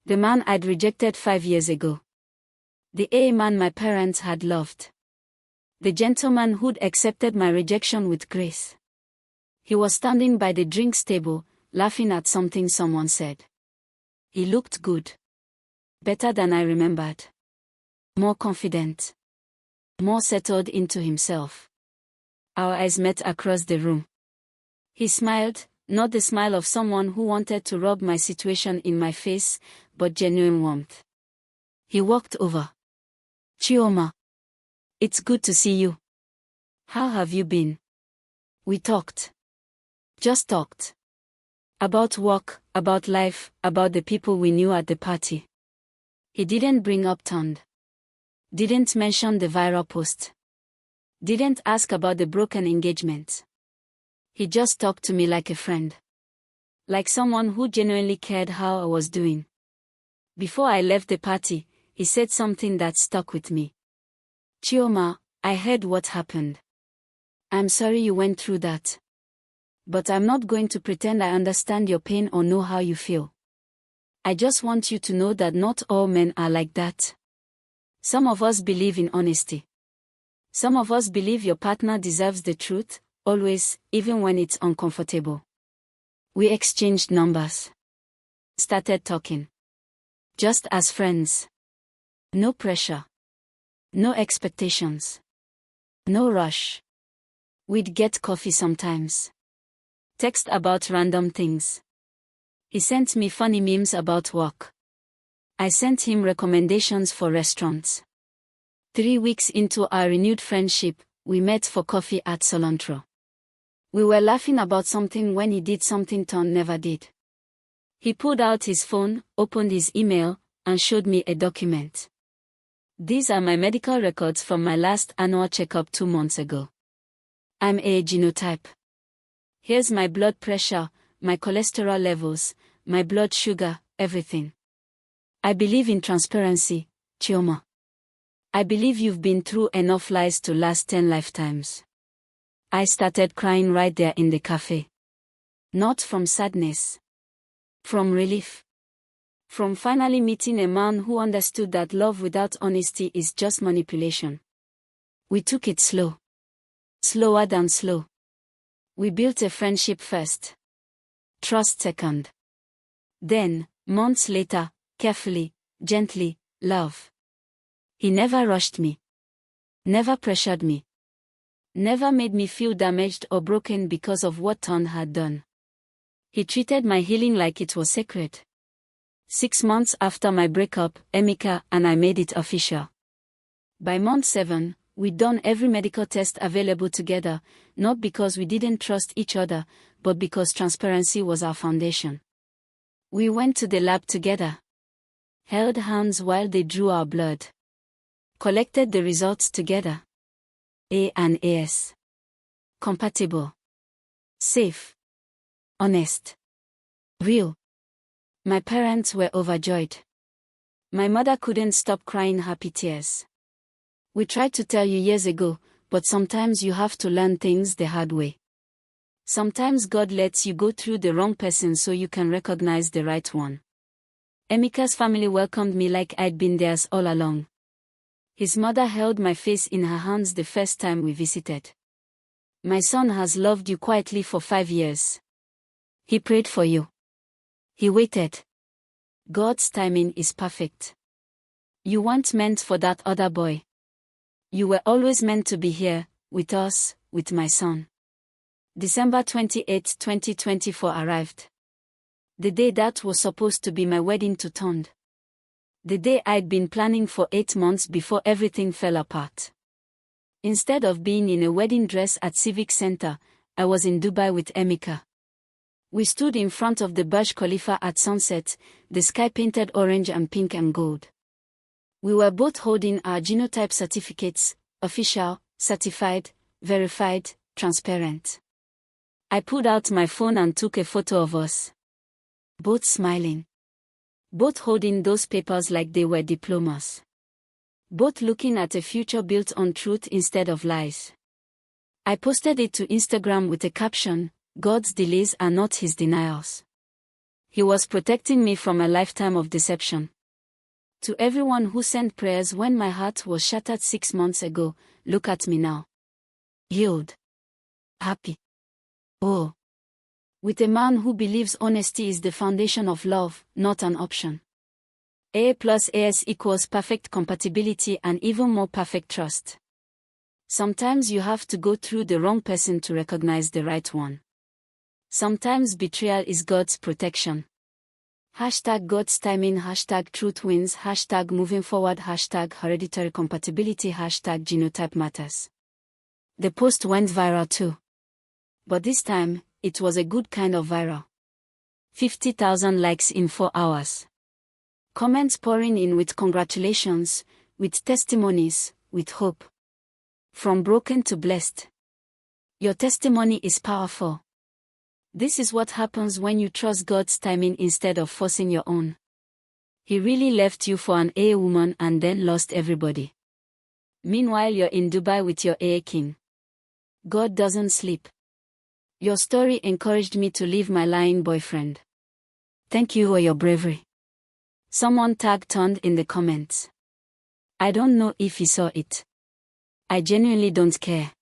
The man I'd rejected 5 years ago. The AA man my parents had loved. The gentleman who'd accepted my rejection with grace. He was standing by the drinks table, laughing at something someone said. He looked good. Better than I remembered. More confident. More settled into himself. Our eyes met across the room. He smiled, not the smile of someone who wanted to rub my situation in my face, but genuine warmth. He walked over. Chioma. It's good to see you. How have you been? We talked. Just talked. About work, about life, about the people we knew at the party. He didn't bring up Tunde. Didn't mention the viral post. Didn't ask about the broken engagement. He just talked to me like a friend. Like someone who genuinely cared how I was doing. Before I left the party, he said something that stuck with me. Chioma, I heard what happened. I'm sorry you went through that. But I'm not going to pretend I understand your pain or know how you feel. I just want you to know that not all men are like that. Some of us believe in honesty. Some of us believe your partner deserves the truth, always, even when it's uncomfortable. We exchanged numbers. Started talking. Just as friends. No pressure. No expectations. No rush. We'd get coffee sometimes. Text about random things. He sent me funny memes about work. I sent him recommendations for restaurants. 3 weeks into our renewed friendship, we met for coffee at Cilantro. We were laughing about something when he did something Tunde never did. He pulled out his phone, opened his email, and showed me a document. These are my medical records from my last annual checkup 2 months ago. I'm a genotype. Here's my blood pressure, my cholesterol levels, my blood sugar, everything. I believe in transparency, Chioma. I believe you've been through enough lies to last 10 lifetimes. I started crying right there in the cafe. Not from sadness. From relief. From finally meeting a man who understood that love without honesty is just manipulation. We took it slow. Slower than slow. We built a friendship first. Trust second. Then, months later, carefully, gently, love. He never rushed me. Never pressured me. Never made me feel damaged or broken because of what Tunde had done. He treated my healing like it was sacred. 6 months after my breakup, Emeka and I made it official. By month 7, We'd done every medical test available together, not because we didn't trust each other, but because transparency was our foundation. We went to the lab together, held hands while they drew our blood, collected the results together. ASandAS. Compatible. Safe. Honest. Real. My parents were overjoyed. My mother couldn't stop crying happy tears. We tried to tell you years ago, but sometimes you have to learn things the hard way. Sometimes God lets you go through the wrong person so you can recognize the right one. Emeka's family welcomed me like I'd been theirs all along. His mother held my face in her hands the first time we visited. My son has loved you quietly for 5 years. He prayed for you. He waited. God's timing is perfect. You weren't meant for that other boy. You were always meant to be here, with us, with my son. December 28, 2024 arrived. The day that was supposed to be my wedding to Tunde. The day I'd been planning for 8 months before everything fell apart. Instead of being in a wedding dress at Civic Center, I was in Dubai with Emeka. We stood in front of the Burj Khalifa at sunset, the sky painted orange and pink and gold. We were both holding our genotype certificates, official, certified, verified, transparent. I pulled out my phone and took a photo of us. Both smiling. Both holding those papers like they were diplomas. Both looking at a future built on truth instead of lies. I posted it to Instagram with a caption, "God's delays are not his denials." He was protecting me from a lifetime of deception. To everyone who sent prayers when my heart was shattered 6 months ago, look at me now. Healed. Happy. Oh. With a man who believes honesty is the foundation of love, not an option. A plus AS equals perfect compatibility and even more perfect trust. Sometimes you have to go through the wrong person to recognize the right one. Sometimes betrayal is God's protection. #God's timing, #truth wins, #moving forward, #hereditary compatibility, #genotype matters. The post went viral too. But this time, it was a good kind of viral. 50,000 likes in 4 hours. Comments pouring in with congratulations, with testimonies, with hope. From broken to blessed. Your testimony is powerful. This is what happens when you trust God's timing instead of forcing your own. He really left you for an A woman and then lost everybody. Meanwhile, you're in Dubai with your A king. God doesn't sleep. Your story encouraged me to leave my lying boyfriend. Thank you for your bravery. Someone tagged Tunde in the comments. I don't know if he saw it. I genuinely don't care.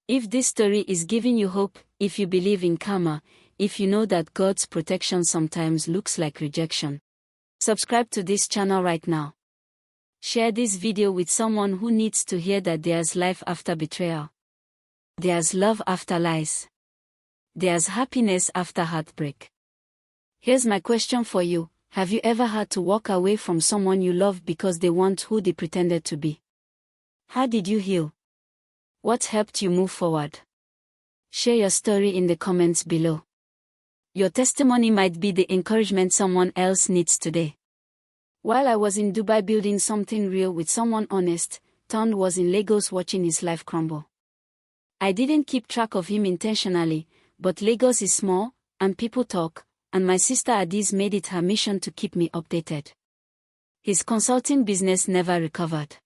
If this story is giving you hope, if you believe in karma, if you know that God's protection sometimes looks like rejection, subscribe to this channel right now. Share this video with someone who needs to hear that there's life after betrayal. There's love after lies. There's happiness after heartbreak. Here's my question for you. Have you ever had to walk away from someone you love because they weren't who they pretended to be? How did you heal? What helped you move forward? Share your story in the comments below. Your testimony might be the encouragement someone else needs today. While I was in Dubai building something real with someone honest, Tunde was in Lagos watching his life crumble. I didn't keep track of him intentionally, but Lagos is small, and people talk, and my sister Adiz made it her mission to keep me updated. His consulting business never recovered.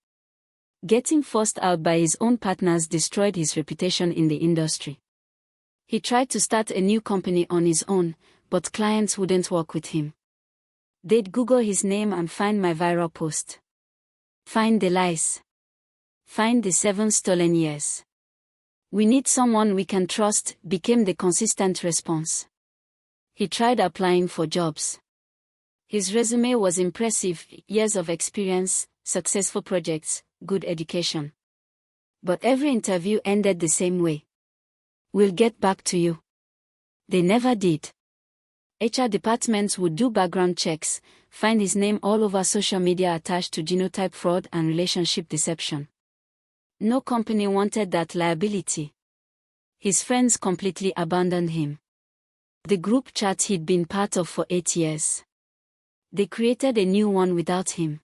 Getting forced out by his own partners destroyed his reputation in the industry. He tried to start a new company on his own, but clients wouldn't work with him. They'd Google his name and find my viral post. Find the lies. Find the 7 stolen years. We need someone we can trust, became the consistent response. He tried applying for jobs. His resume was impressive, years of experience, successful projects, good education. But every interview ended the same way. We'll get back to you. They never did. HR departments would do background checks, find his name all over social media attached to genotype fraud and relationship deception. No company wanted that liability. His friends completely abandoned him. The group chat he'd been part of for 8 years. They created a new one without him.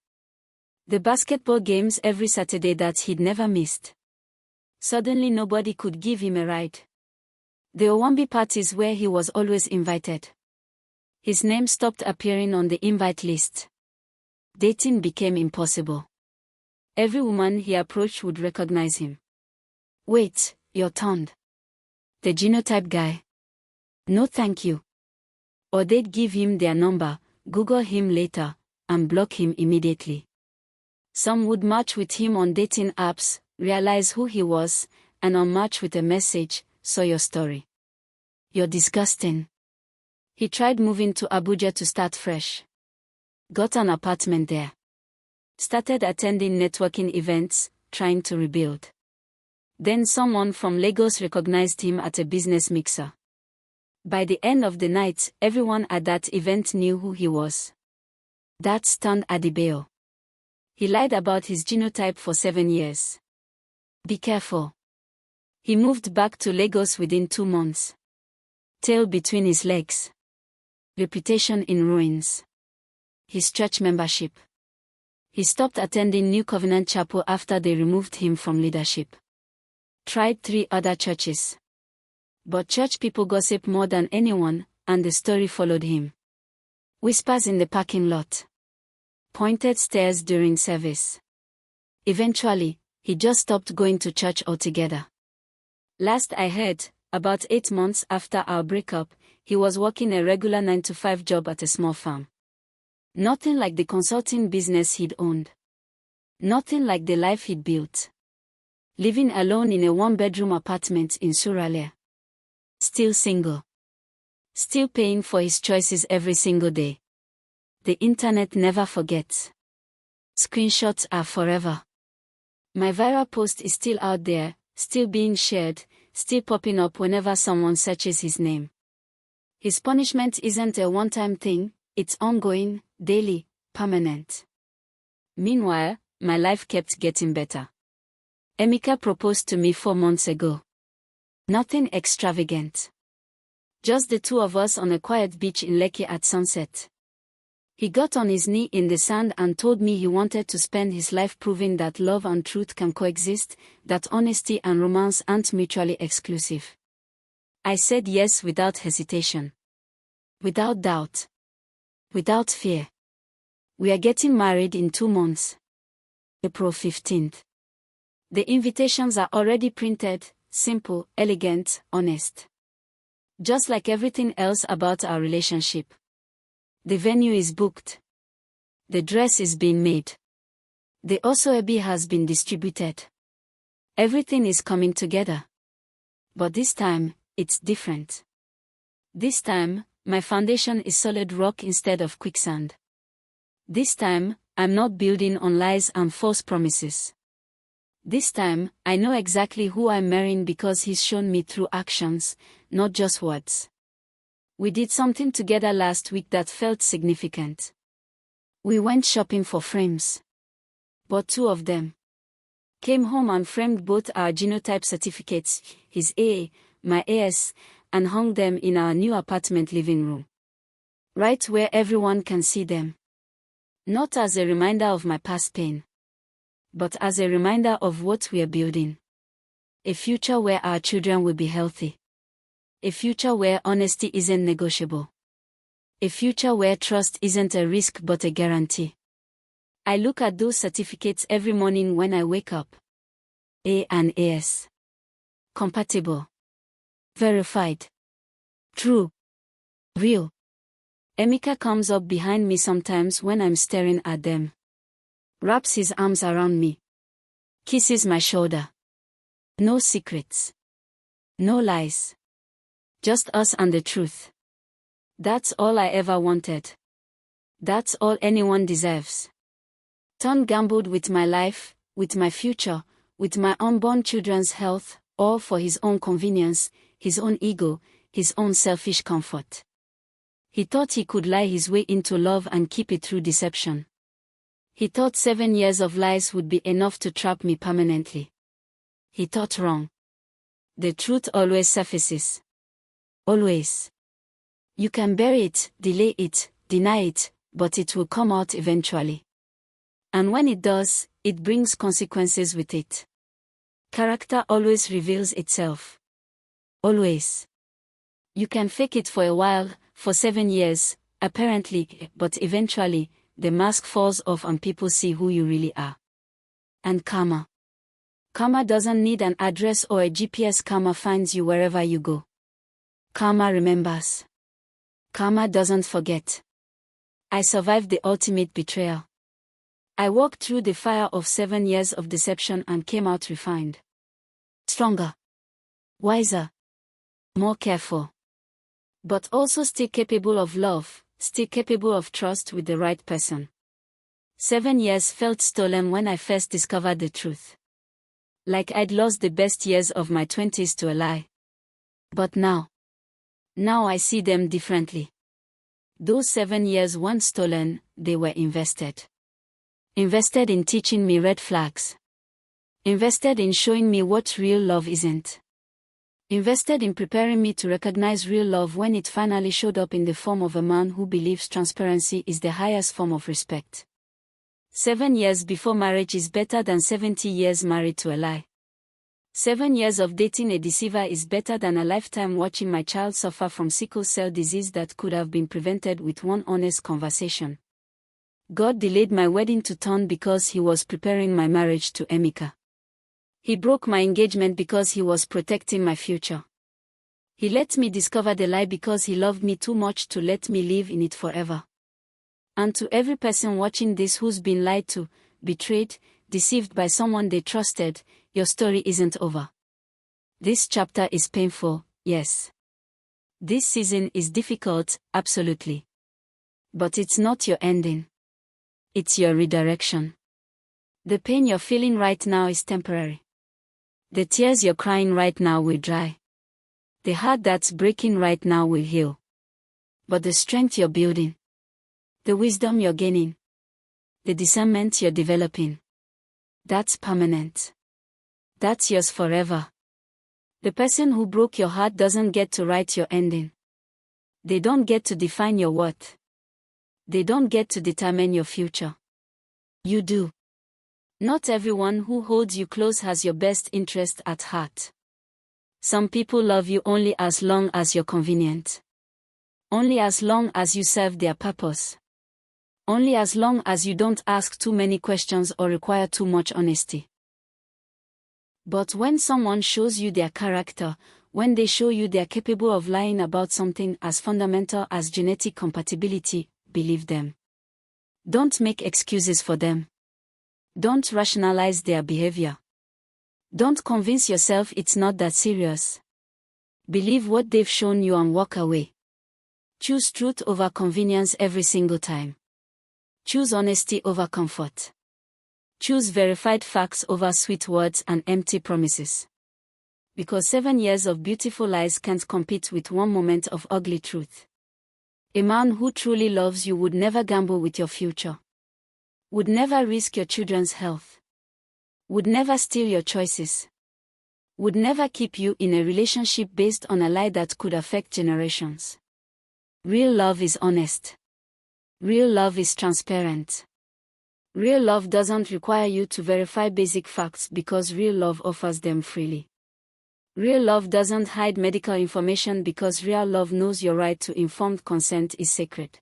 The basketball games every Saturday that he'd never missed. Suddenly nobody could give him a ride. The Owambi parties where he was always invited. His name stopped appearing on the invite list. Dating became impossible. Every woman he approached would recognize him. Wait, you're Tunde. The Genotype guy. No thank you. Or they'd give him their number, Google him later, and block him immediately. Some would match with him on dating apps, realize who he was, and unmatch with a message, saw your story. You're disgusting. He tried moving to Abuja to start fresh. Got an apartment there. Started attending networking events, trying to rebuild. Then someone from Lagos recognized him at a business mixer. By the end of the night, everyone at that event knew who he was. That's Tunde Adebayo. He lied about his genotype for 7 years. Be careful. He moved back to Lagos within 2 months. Tail between his legs. Reputation in ruins. His church membership. He stopped attending New Covenant Chapel after they removed him from leadership. Tried 3 other churches. But church people gossip more than anyone, and the story followed him. Whispers in the parking lot. Pointed stairs during service. Eventually, he just stopped going to church altogether. Last I heard, about 8 months after our breakup, he was working a regular 9-to-5 job at a small farm. Nothing like the consulting business he'd owned. Nothing like the life he'd built. Living alone in a 1-bedroom apartment in Suralere. Still single. Still paying for his choices every single day. The internet never forgets. Screenshots are forever. My viral post is still out there, still being shared, still popping up whenever someone searches his name. His punishment isn't a one-time thing, it's ongoing, daily, permanent. Meanwhile, my life kept getting better. Emeka proposed to me 4 months ago. Nothing extravagant. Just the 2 of us on a quiet beach in Lekki at sunset. He got on his knee in the sand and told me he wanted to spend his life proving that love and truth can coexist, that honesty and romance aren't mutually exclusive. I said yes without hesitation. Without doubt. Without fear. We are getting married in 2 months. April 15th. The invitations are already printed, simple, elegant, honest. Just like everything else about our relationship. The venue is booked. The dress is being made. The Osoebi has been distributed. Everything is coming together. But this time, it's different. This time, my foundation is solid rock instead of quicksand. This time, I'm not building on lies and false promises. This time, I know exactly who I'm marrying because he's shown me through actions, not just words. We did something together last week that felt significant. We went shopping for frames. Bought 2 of them. Came home and framed both our genotype certificates, his AA, my AS, and hung them in our new apartment living room. Right where everyone can see them. Not as a reminder of my past pain, but as a reminder of what we are building. A future where our children will be healthy. A future where honesty isn't negotiable. A future where trust isn't a risk but a guarantee. I look at those certificates every morning when I wake up. A and AS. Compatible. Verified. True. Real. Emeka comes up behind me sometimes when I'm staring at them. Wraps his arms around me. Kisses my shoulder. No secrets. No lies. Just us and the truth. That's all I ever wanted. That's all anyone deserves. Tunde gambled with my life, with my future, with my unborn children's health, all for his own convenience, his own ego, his own selfish comfort. He thought he could lie his way into love and keep it through deception. He thought 7 years of lies would be enough to trap me permanently. He thought wrong. The truth always surfaces. Always. You can bury it, delay it, deny it, but it will come out eventually. And when it does, it brings consequences with it. Character always reveals itself. Always. You can fake it for a while, for 7 years, apparently, but eventually, the mask falls off and people see who you really are. And karma. Karma doesn't need an address or a GPS. Karma finds you wherever you go. Karma remembers. Karma doesn't forget. I survived the ultimate betrayal. I walked through the fire of 7 years of deception and came out refined. Stronger. Wiser. More careful. But also still capable of love, still capable of trust with the right person. 7 years felt stolen when I first discovered the truth. Like I'd lost the best years of my 20s to a lie. But now I see them differently. Those 7 years weren't stolen, they were invested. Invested in teaching me red flags. Invested in showing me what real love isn't. Invested in preparing me to recognize real love when it finally showed up in the form of a man who believes transparency is the highest form of respect. 7 years before marriage is better than 70 years married to a lie. 7 years of dating a deceiver is better than a lifetime watching my child suffer from sickle cell disease that could have been prevented with one honest conversation. God delayed my wedding to Tunde because he was preparing my marriage to Emeka. He broke my engagement because he was protecting my future. He let me discover the lie because he loved me too much to let me live in it forever. And to every person watching this who's been lied to, betrayed, deceived by someone they trusted, your story isn't over. This chapter is painful, yes. This season is difficult, absolutely. But it's not your ending. It's your redirection. The pain you're feeling right now is temporary. The tears you're crying right now will dry. The heart that's breaking right now will heal. But the strength you're building, the wisdom you're gaining, the discernment you're developing, that's permanent. That's yours forever. The person who broke your heart doesn't get to write your ending. They don't get to define your worth. They don't get to determine your future. You do. Not everyone who holds you close has your best interest at heart. Some people love you only as long as you're convenient. Only as long as you serve their purpose. Only as long as you don't ask too many questions or require too much honesty. But when someone shows you their character, when they show you they're capable of lying about something as fundamental as genetic compatibility, believe them. Don't make excuses for them. Don't rationalize their behavior. Don't convince yourself it's not that serious. Believe what they've shown you and walk away. Choose truth over convenience every single time. Choose honesty over comfort. Choose verified facts over sweet words and empty promises. Because 7 years of beautiful lies can't compete with 1 moment of ugly truth. A man who truly loves you would never gamble with your future. Would never risk your children's health. Would never steal your choices. Would never keep you in a relationship based on a lie that could affect generations. Real love is honest. Real love is transparent. Real love doesn't require you to verify basic facts because real love offers them freely. Real love doesn't hide medical information because real love knows your right to informed consent is sacred.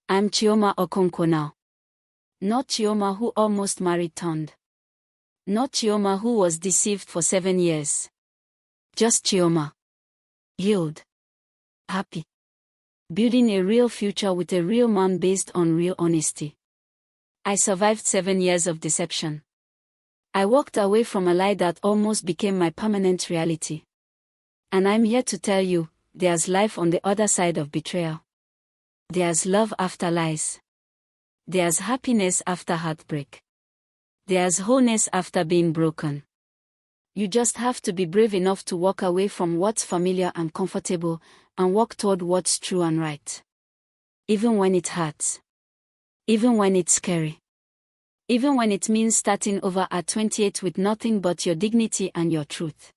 I'm Chioma Okonkwo now. Not Chioma who almost married Tunde. Not Chioma who was deceived for 7 years. Just Chioma. Healed. Happy. Building a real future with a real man based on real honesty. I survived 7 years of deception. I walked away from a lie that almost became my permanent reality. And I'm here to tell you, there's life on the other side of betrayal. There's love after lies. There's happiness after heartbreak. There's wholeness after being broken. You just have to be brave enough to walk away from what's familiar and comfortable, and walk toward what's true and right. Even when it hurts. Even when it's scary. Even when it means starting over at 28 with nothing but your dignity and your truth.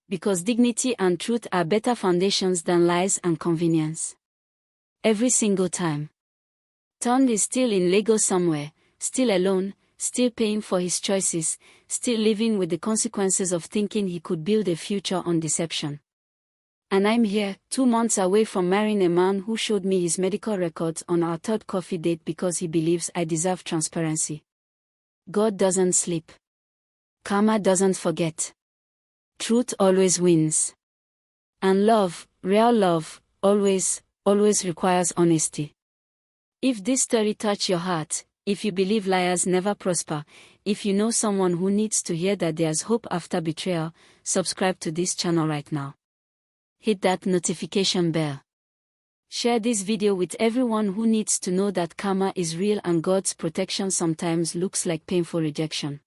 Because dignity and truth are better foundations than lies and convenience. Every single time. Tunde is still in Lagos somewhere, still alone, still paying for his choices, still living with the consequences of thinking he could build a future on deception. And I'm here, 2 months away from marrying a man who showed me his medical records on our third coffee date because he believes I deserve transparency. God doesn't sleep. Karma doesn't forget. Truth always wins. And love, real love, always requires honesty. If this story touched your heart, if you believe liars never prosper, if you know someone who needs to hear that there's hope after betrayal, subscribe to this channel right now. Hit that notification bell. Share this video with everyone who needs to know that karma is real and God's protection sometimes looks like painful rejection.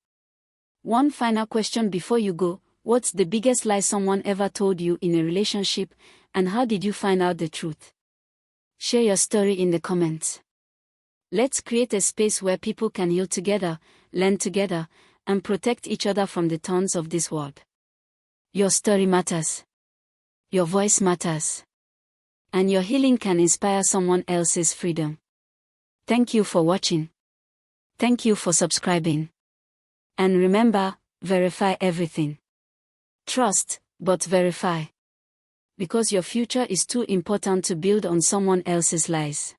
One final question before you go: what's the biggest lie someone ever told you in a relationship, and how did you find out the truth? Share your story in the comments. Let's create a space where people can heal together, learn together, and protect each other from the thorns of this world. Your story matters. Your voice matters. And your healing can inspire someone else's freedom. Thank you for watching. Thank you for subscribing. And remember, verify everything. Trust, but verify. Because your future is too important to build on someone else's lies.